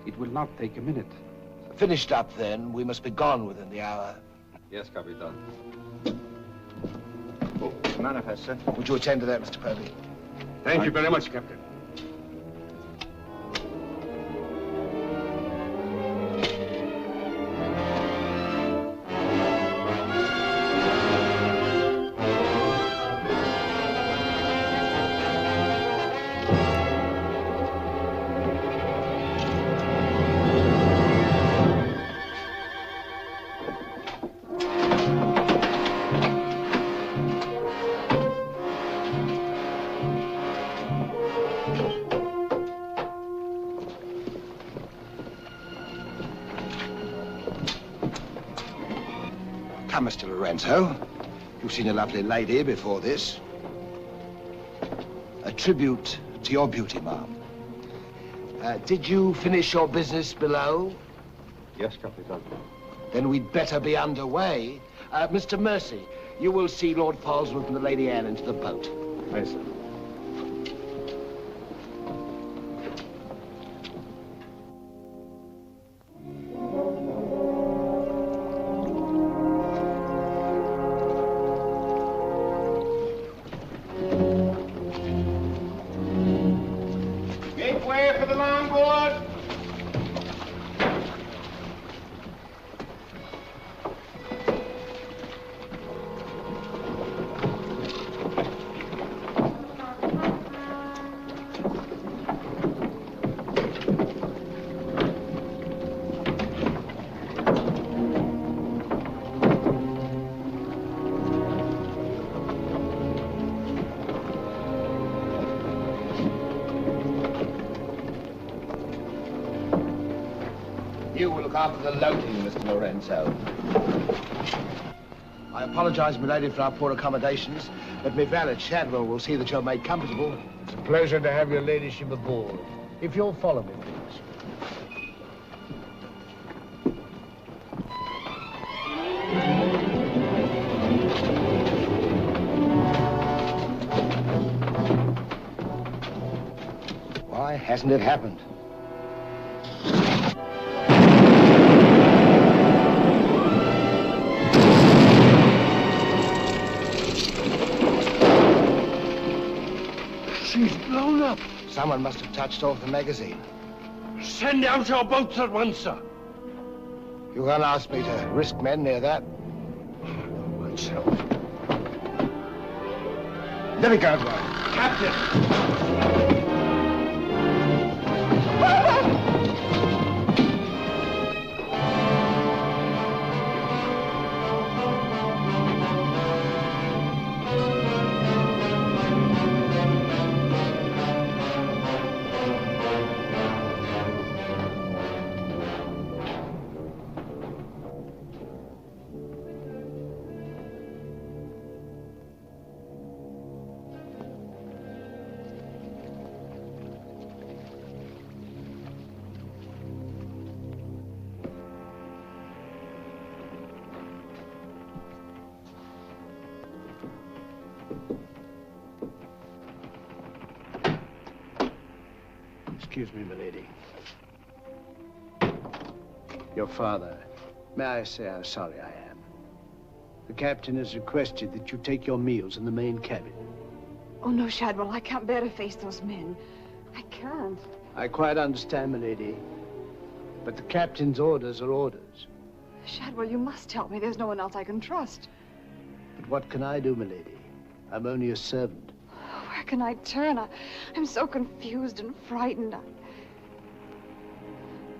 It will not take a minute. Finished up, then. We must be gone within the hour. Yes, Capitan. Oh, manifest, sir. Would you attend to that, Mr. Povey? Thank you very much, Captain. Come, Mr. Lorenzo. You've seen a lovely lady before this. A tribute to your beauty, ma'am. Did you finish your business below? Yes, Capitan. Then we'd better be underway. Mr. Mercy, you will see Lord Falsworth and the Lady Anne into the boat. Yes, sir. You will look after the loading, Mr. Lorenzo. I apologize, milady, for our poor accommodations, but my valet Shadwell will see that you're made comfortable. It's a pleasure to have your ladyship aboard. If you'll follow me, please. Why hasn't it happened? She's blown up. Someone must have touched off the magazine. Send out your boats at once, sir. You can't ask me to risk men near that. Myself. Let me go, boy. Captain! Excuse me, milady. Your father. May I say how sorry I am? The captain has requested that you take your meals in the main cabin. Oh, no, Shadwell, I can't bear to face those men. I can't. I quite understand, milady. But the captain's orders are orders. Shadwell, you must help me. There's no one else I can trust. But what can I do, milady? I'm only a servant. Where can I turn? I'm so confused and frightened. I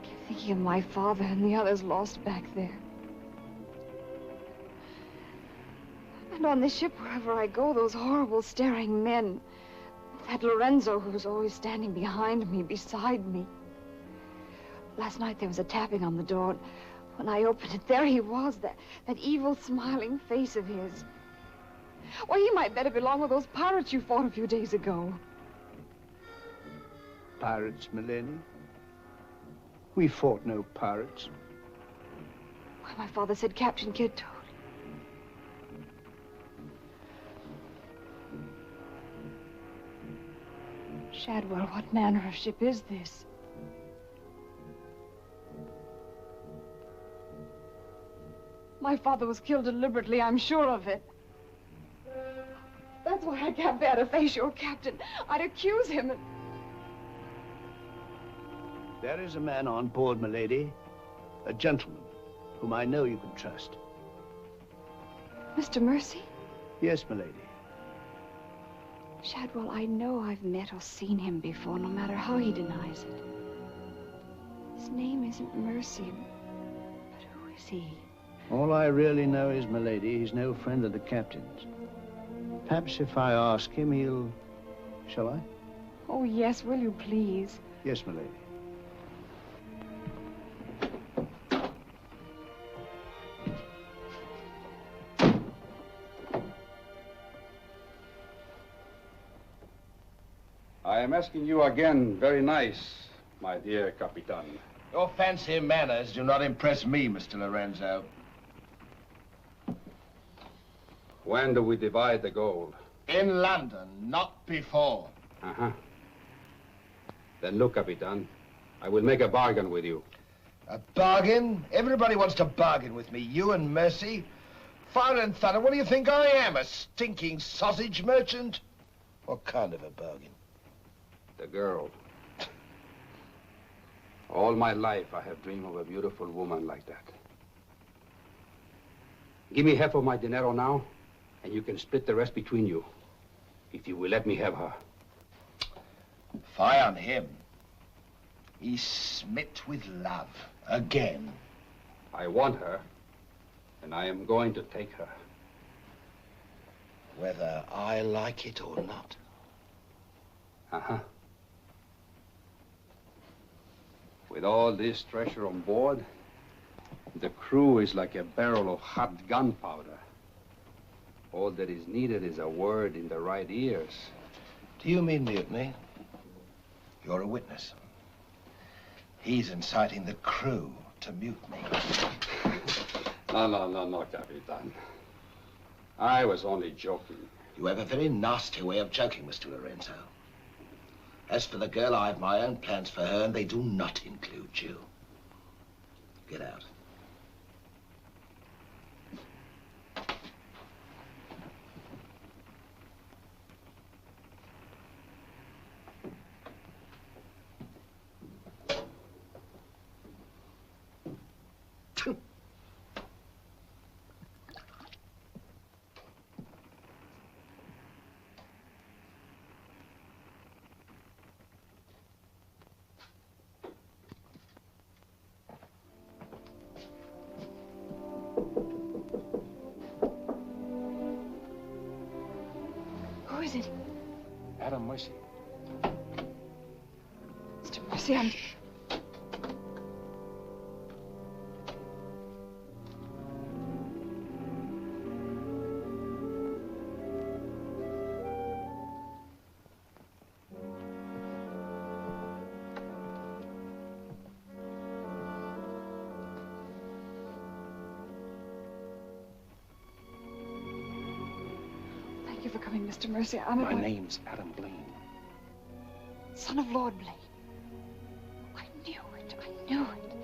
keep thinking of my father and the others lost back there. And on the ship, wherever I go, those horrible staring men. That Lorenzo who's always standing behind me, beside me. Last night there was a tapping on the door. When I opened it, there he was, that evil, smiling face of his. Why, he might better belong with those pirates you fought a few days ago. Pirates, milady? We fought no pirates. Why, my father said Captain Kidd told. Shadwell, what manner of ship is this? My father was killed deliberately, I'm sure of it. That's why I can't bear to face your captain. I'd accuse him. There is a man on board, milady. A gentleman, whom I know you can trust. Mr. Mercy? Yes, milady. Shadwell, I know I've met or seen him before, no matter how he denies it. His name isn't Mercy, but who is he? All I really know is, milady, he's no friend of the captain's. Perhaps if I ask him, he'll... Shall I? Oh, yes, will you please? Yes, milady. I am asking you again, very nice, my dear Capitan. Your fancy manners do not impress me, Mr. Lorenzo. When do we divide the gold? In London, not before. Uh-huh. Then look, Capitan, I will make a bargain with you. A bargain? Everybody wants to bargain with me. You and Mercy. Fire and thunder, what do you think I am? A stinking sausage merchant? What kind of a bargain? The girl. All my life, I have dreamed of a beautiful woman like that. Give me half of my dinero now, and you can split the rest between you, if you will let me have her. Fie on him. He's smit with love, again. I want her, and I am going to take her. Whether I like it or not. Uh-huh. With all this treasure on board, the crew is like a barrel of hot gunpowder. All that is needed is a word in the right ears. Do you mean mutiny? You're a witness. He's inciting the crew to mutiny. No, Capitan. I was only joking. You have a very nasty way of joking, Mr. Lorenzo. As for the girl, I have my own plans for her, and they do not include you. Get out. Who is it? Adam Mercy. Mr. Mercy, I'm... Thank you for coming, Mr. Mercy. My name's Adam Blaine. Son of Lord Blaine. I knew it. I knew it.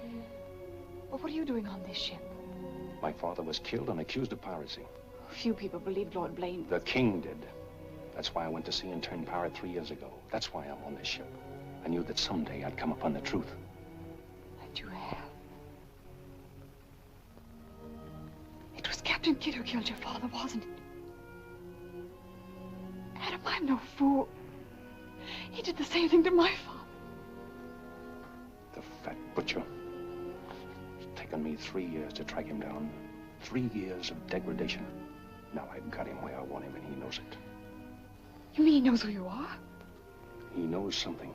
But what are you doing on this ship? My father was killed and accused of piracy. Few people believed Lord Blaine. The king did. That's why I went to sea and turned pirate 3 years ago. That's why I'm on this ship. I knew that someday I'd come upon the truth. And you have. It was Captain Kidd who killed your father, wasn't it? Adam I'm no fool. He did the same thing to my father. The fat butcher. It's taken me 3 years to track him down. 3 years of degradation. Now I've got him where I want him, and he knows it. You mean he knows who you are? He knows something.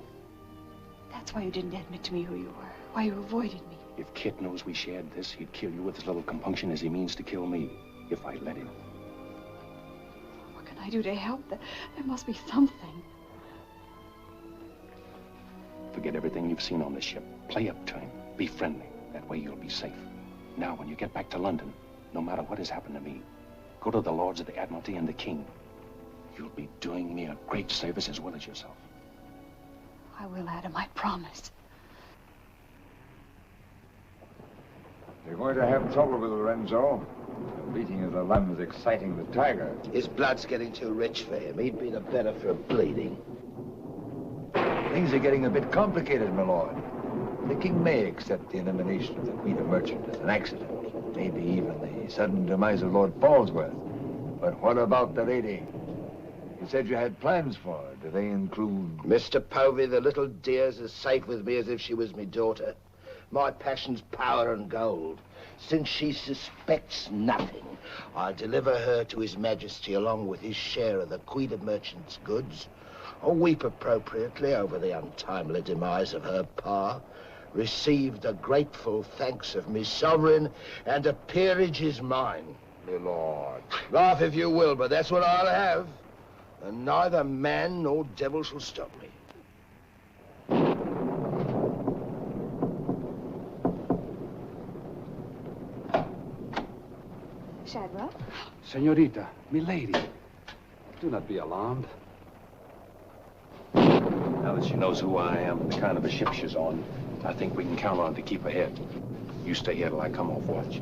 That's why you didn't admit to me who you were. Why you avoided me. If Kit knows we shared this, he'd kill you with as little compunction as he means to kill me, if I let him. What can I do to help? There must be something. Forget everything you've seen on the ship. Play up to him. Be friendly. That way you'll be safe. Now, when you get back to London, no matter what has happened to me, go to the Lords of the Admiralty and the King. You'll be doing me a great service as well as yourself. I will, Adam, I promise. You're going to have trouble with Lorenzo. The beating of the lamb's exciting the tiger. His blood's getting too rich for him. He'd be the better for bleeding. Things are getting a bit complicated, my lord. The king may accept the elimination of the Queen of Merchant as an accident. Maybe even the sudden demise of Lord Falsworth. But what about the lady? You said you had plans for her. Do they include... Mr. Povey, the little dear's as safe with me as if she was me daughter. My passion's power and gold. Since she suspects nothing, I'll deliver her to His Majesty along with his share of the Queen of Merchant's goods. I'll weep appropriately over the untimely demise of her pa. Receive the grateful thanks of me sovereign, and a peerage is mine. My lord. Laugh if you will, but that's what I'll have. And neither man nor devil shall stop me. Shadwell? Senorita, milady, do not be alarmed. Now that she knows who I am, the kind of a ship she's on, I think we can count on to keep ahead. You stay here till I come off watch.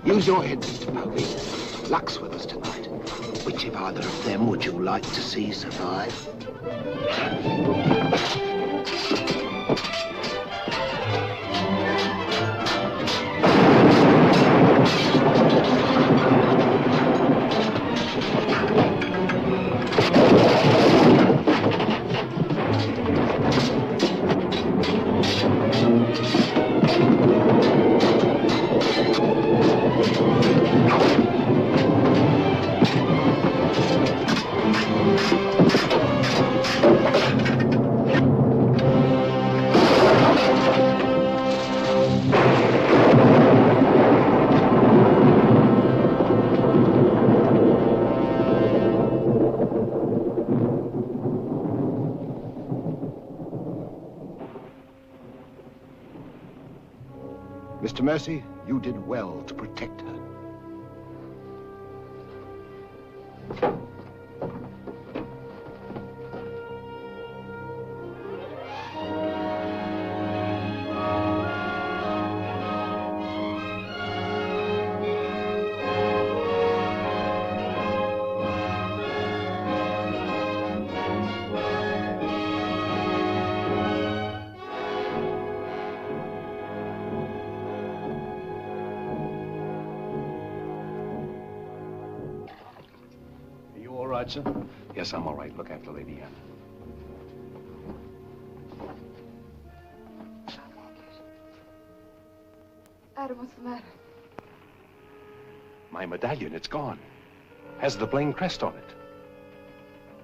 Use your head, Mr. Povey. Luck's with us tonight. Which of either of them would you like to see survive? Mr. Mercy, you did well to protect her. Sir? Yes, I'm all right. Look after Lady Anne. Adam, what's the matter? My medallion, it's gone. Has the Blaine crest on it.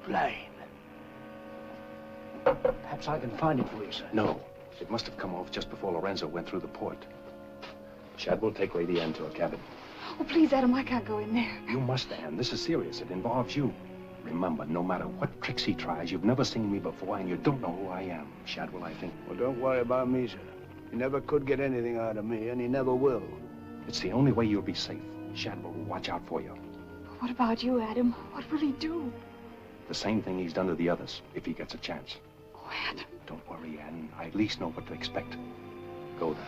Blaine. Perhaps I can find it for you, sir. No. It must have come off just before Lorenzo went through the port. Shadwell, take Lady Anne to her cabin. Oh, please, Adam, I can't go in there. You must, Anne. This is serious. It involves you. Remember, no matter what tricks he tries, you've never seen me before, and you don't know who I am. Shadwell, I think. Well, don't worry about me, sir. He never could get anything out of me, and he never will. It's the only way you'll be safe. Shadwell will watch out for you. What about you, Adam? What will he do? The same thing he's done to the others, if he gets a chance. Oh, Adam. Don't worry, Anne. I at least know what to expect. Go now.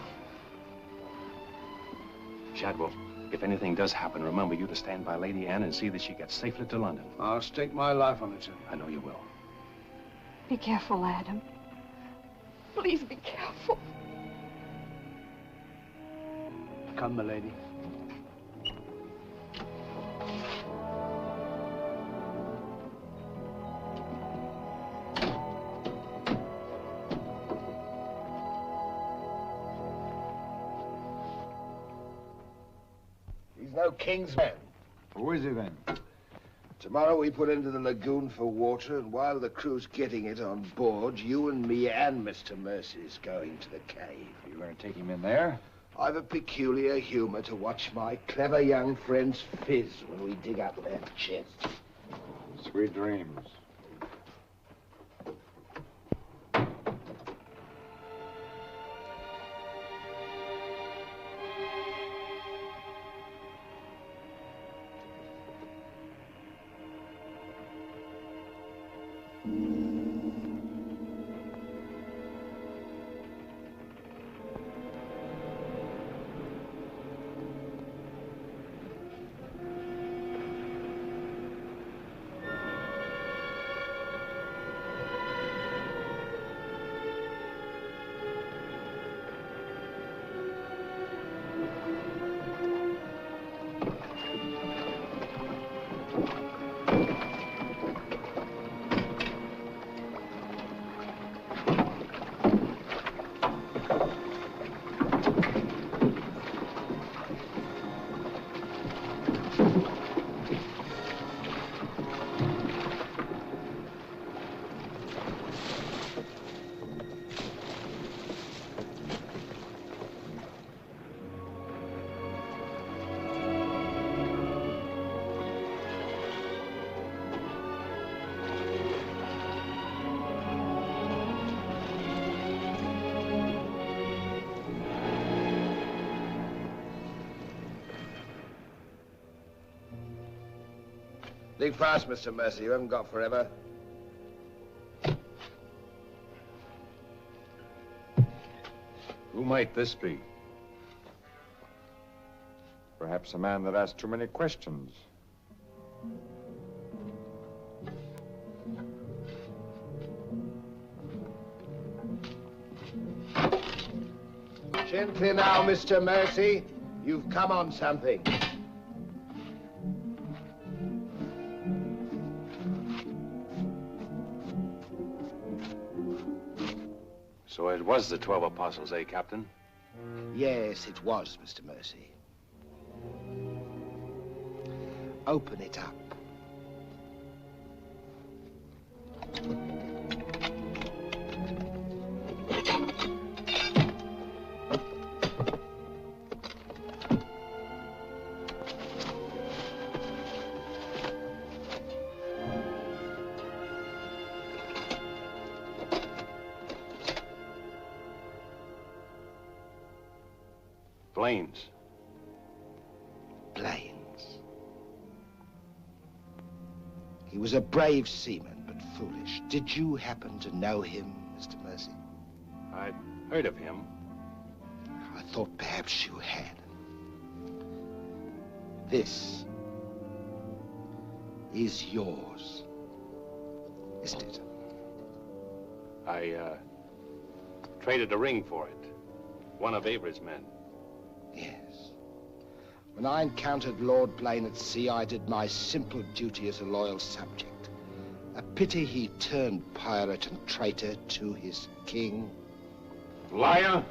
Shadwell, if anything does happen, remember you to stand by Lady Anne and see that she gets safely to London. I'll stake my life on it, sir. I know you will. Be careful, Adam. Please be careful. Come, my lady. He's no king's man. Who is he then? Tomorrow we put into the lagoon for water, and while the crew's getting it on board, you and me and Mr. Mercy's going to the cave. You're going to take him in there? I've a peculiar humor to watch my clever young friends fizz when we dig up that chest. Sweet dreams. Dig fast, Mr. Mercy. You haven't got forever. Who might this be? Perhaps a man that asks too many questions. Gently now, Mr. Mercy. You've come on something. So it was the 12 apostles, eh, Captain? Yes, it was, Mr. Mercy. Open it up. Blaines. Blaines. He was a brave seaman, but foolish. Did you happen to know him, Mr. Mercy? I'd heard of him. I thought perhaps you had. This is yours, isn't it? I, traded a ring for it. One of Avery's men. Yes. When I encountered Lord Blaine at sea, I did my simple duty as a loyal subject. A pity he turned pirate and traitor to his king. Liar!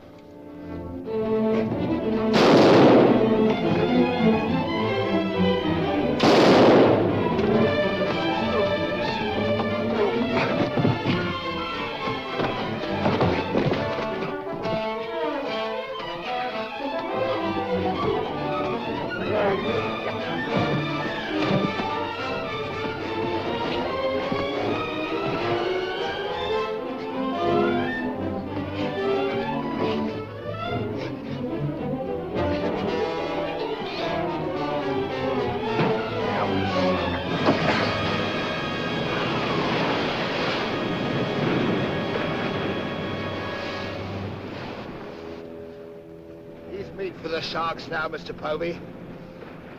for the sharks now, Mr. Povey.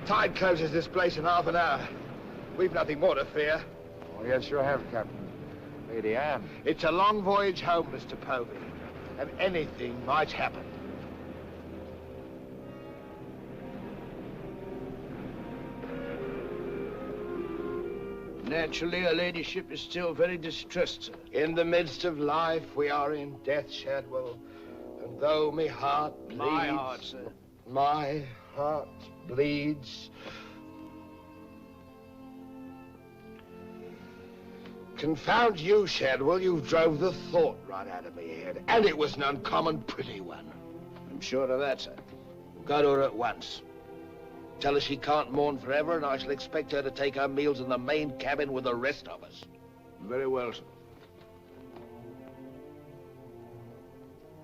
Tide closes this place in half an hour. We've nothing more to fear. Oh, yes, you have, Captain. Lady Anne. It's a long voyage home, Mr. Povey, and anything might happen. Naturally, her ladyship is still very distressed, sir. In the midst of life, we are in death, Shadwell. And though my heart bleeds... My heart, sir. My heart bleeds... Confound you, Shadwell. You drove the thought right out of me head. And it was an uncommon pretty one. I'm sure of that, sir. Go to her at once. Tell her she can't mourn forever, and I shall expect her to take her meals in the main cabin with the rest of us. Very well, sir.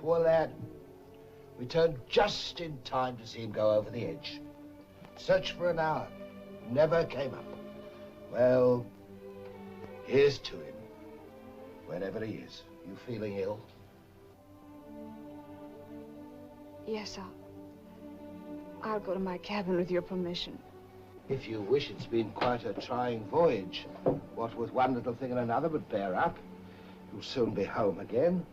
Poor lad. Returned just in time to see him go over the edge. Searched for an hour. Never came up. Well, here's to him. Wherever he is. You feeling ill? Yes, I'll go to my cabin with your permission. If you wish, it's been quite a trying voyage. What with one little thing and another, but bear up. You'll soon be home again.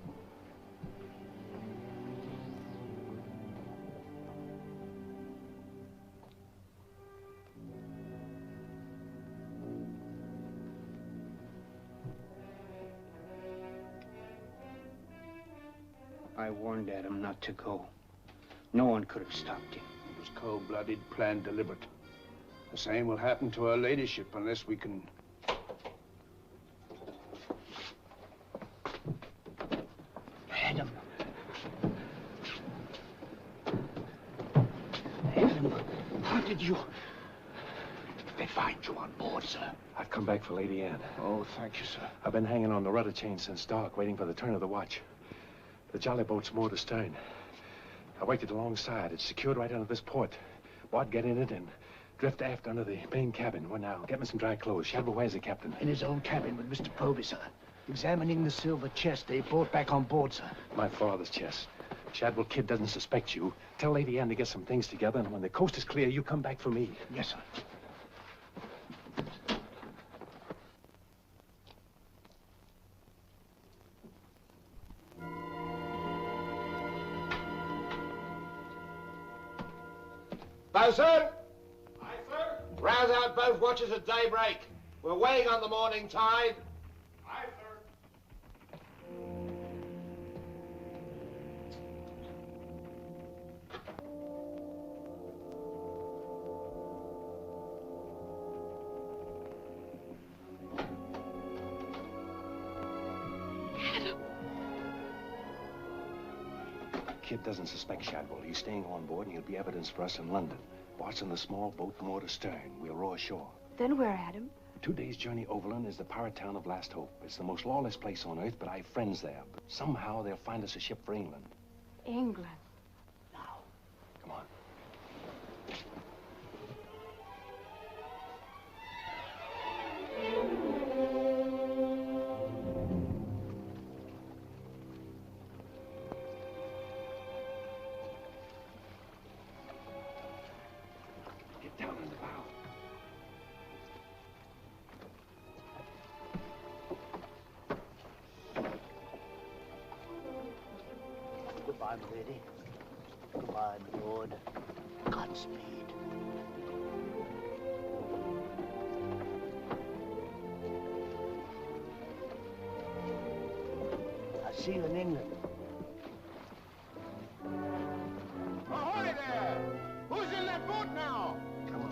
I warned Adam not to go. No one could have stopped him. It was cold-blooded, planned, deliberate. The same will happen to her ladyship unless we can... Adam. Adam, how did you... They find you on board, sir. I've come back for Lady Anne. Oh, thank you, sir. I've been hanging on the rudder chain since dark, waiting for the turn of the watch. The jolly boat's moored astern. I worked it alongside. It's secured right under this port. Bart, get in it and drift aft under the main cabin. Well, now, get me some dry clothes. Shadwell, where's the captain? In his own cabin with Mr. Povey, sir. Examining the silver chest they brought back on board, sir. My father's chest. Shadwell Kid doesn't suspect you. Tell Lady Anne to get some things together, and when the coast is clear, you come back for me. Yes, sir. Bosun! Aye, sir? Rouse out both watches at daybreak. We're weighing on the morning tide. Aye, sir. Kid doesn't suspect Shadwell. He's staying on board, and he'll be evidence for us in London. Bart's in the small boat moored astern. We'll row ashore. Then where, Adam? 2 days' journey overland is the pirate town of Last Hope. It's the most lawless place on earth, but I've friends there. But somehow they'll find us a ship for England. England. Come on. Get down in the bow. Goodbye, my lady. Goodbye, my lord. Godspeed. I'll see you in England. Ahoy there! Who's in that boat now? Come on!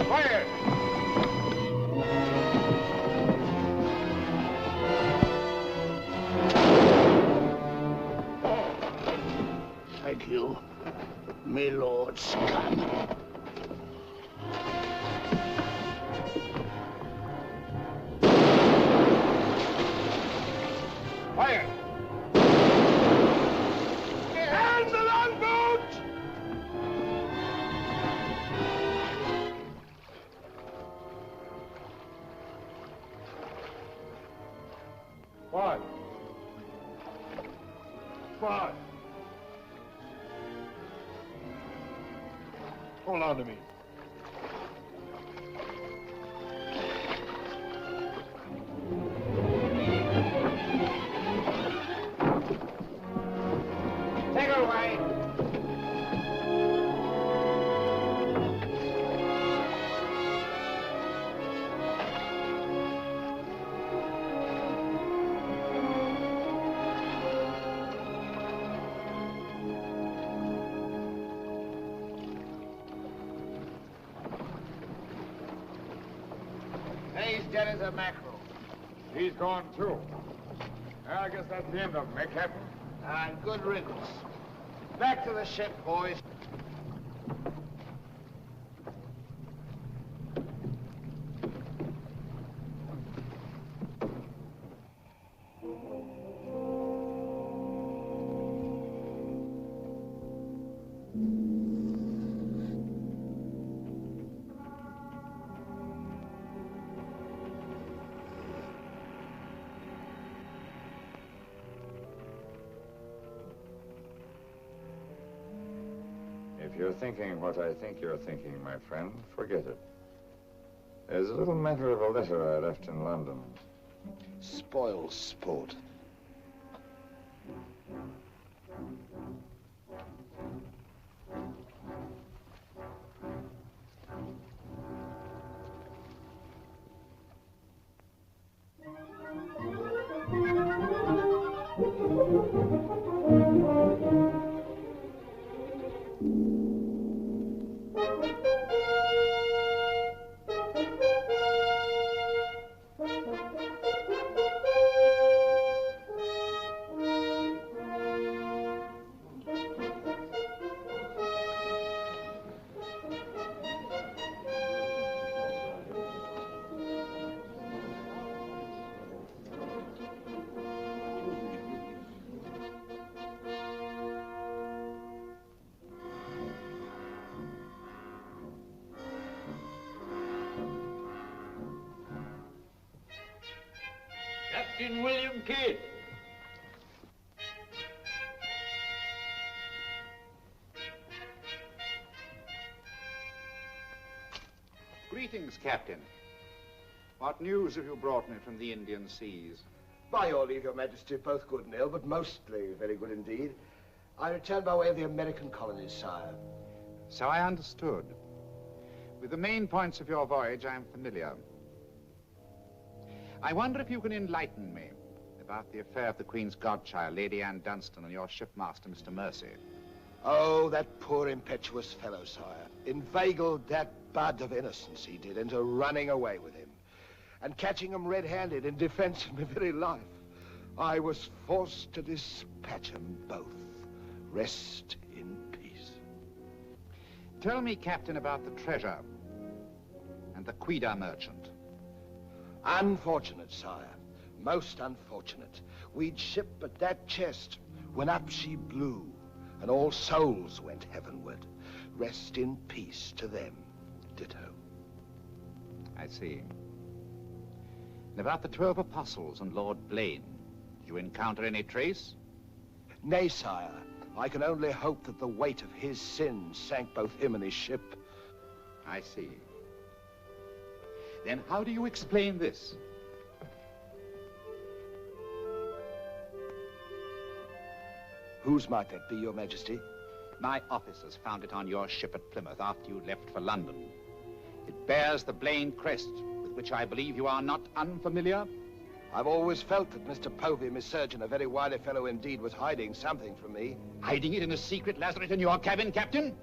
Fire! Thank you, my lord Scum. Fire! Hold on to me. Take her away. He's dead as a mackerel. He's gone too. I guess that's the end of him, eh, Captain? And good riddance. Back to the ship, boys. If you're thinking what I think you're thinking, my friend, forget it. There's a little matter of a letter I left in London. Spoil sport. Captain William Kidd. Greetings, Captain. What news have you brought me from the Indian seas? By your leave, Your Majesty, both good and ill, but mostly very good indeed. I returned by way of the American colonies, sire. So I understood. With the main points of your voyage, I am familiar. I wonder if you can enlighten me about the affair of the Queen's godchild, Lady Anne Dunstan, and your shipmaster, Mr. Mercy. Oh, that poor impetuous fellow, sire. Inveigled that bud of innocence he did into running away with him. And catching him red-handed in defense of my very life. I was forced to dispatch them both. Rest in peace. Tell me, Captain, about the treasure and the Quida merchant. Unfortunate, sire. Most unfortunate. We'd ship but that chest when up she blew, and all souls went heavenward. Rest in peace to them. Ditto. I see. And about the 12 apostles and Lord Blaine, did you encounter any trace? Nay, sire. I can only hope that the weight of his sins sank both him and his ship. I see. Then how do you explain this? Whose might that be, Your Majesty? My officers found it on your ship at Plymouth after you left for London. It bears the Blaine crest, with which I believe you are not unfamiliar. I've always felt that Mr. Povey, my surgeon, a very wily fellow indeed, was hiding something from me. Hiding it in a secret lazaret in your cabin, Captain?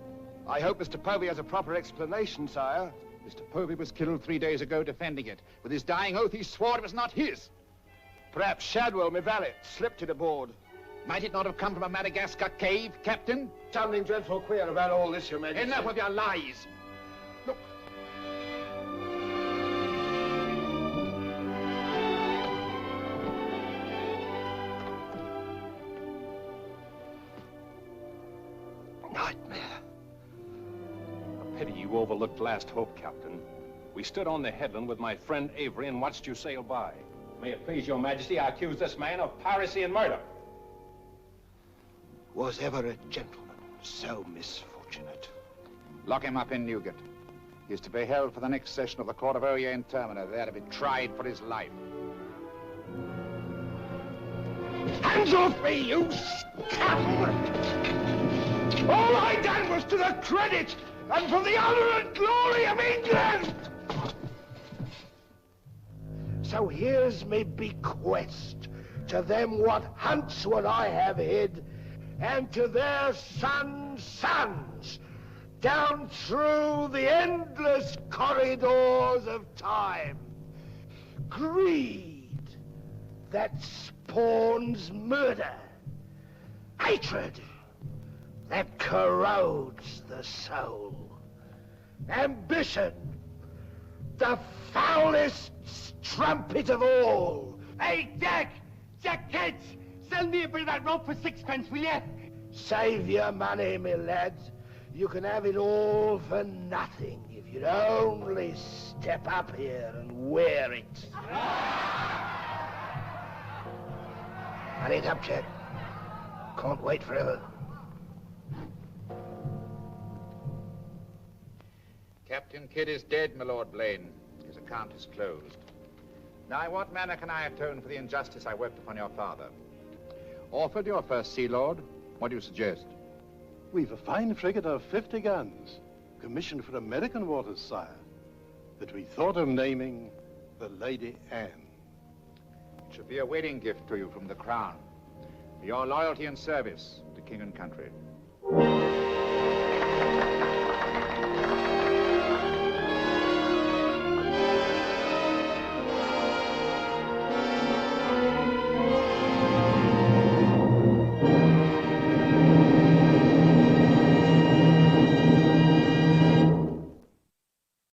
I hope Mr. Povey has a proper explanation, sire. Mr. Povey was killed 3 days ago defending it. With his dying oath, he swore it was not his. Perhaps Shadwell, my valet, slipped it aboard. Might it not have come from a Madagascar cave, Captain? Something dreadful queer about all this, Your Majesty. Enough of your lies. Look. Nightmare. A pity you overlooked last hope, Captain. We stood on the headland with my friend Avery and watched you sail by. May it please Your Majesty, I accuse this man of piracy and murder. Was ever a gentleman so misfortunate? Lock him up in Newgate. He is to be held for the next session of the Court of Oyer in Termina, there to be tried for his life. Hands off me, you scum! All I done was to the credit and for the honor and glory of England! So here's me bequest to them what hunts what I have hid, and to their sons' sons, down through the endless corridors of time. Greed that spawns murder. Hatred that corrodes the soul. Ambition, the foulest strumpet of all. Hey, Jack! Jack Ketch! Sell me a bit of that rope for 6pence, will you? Save your money, my lads. You can have it all for nothing if you'd only step up here and wear it. Hurry it up, Jack. Can't wait forever. Captain Kidd is dead, my Lord Blaine. His account is closed. Now, in what manner can I atone for the injustice I worked upon your father? Orford, your first Sea Lord, what do you suggest? We've a fine frigate of 50 guns, commissioned for American waters, sire, that we thought of naming the Lady Anne. It should be a wedding gift to you from the Crown, for your loyalty and service to king and country.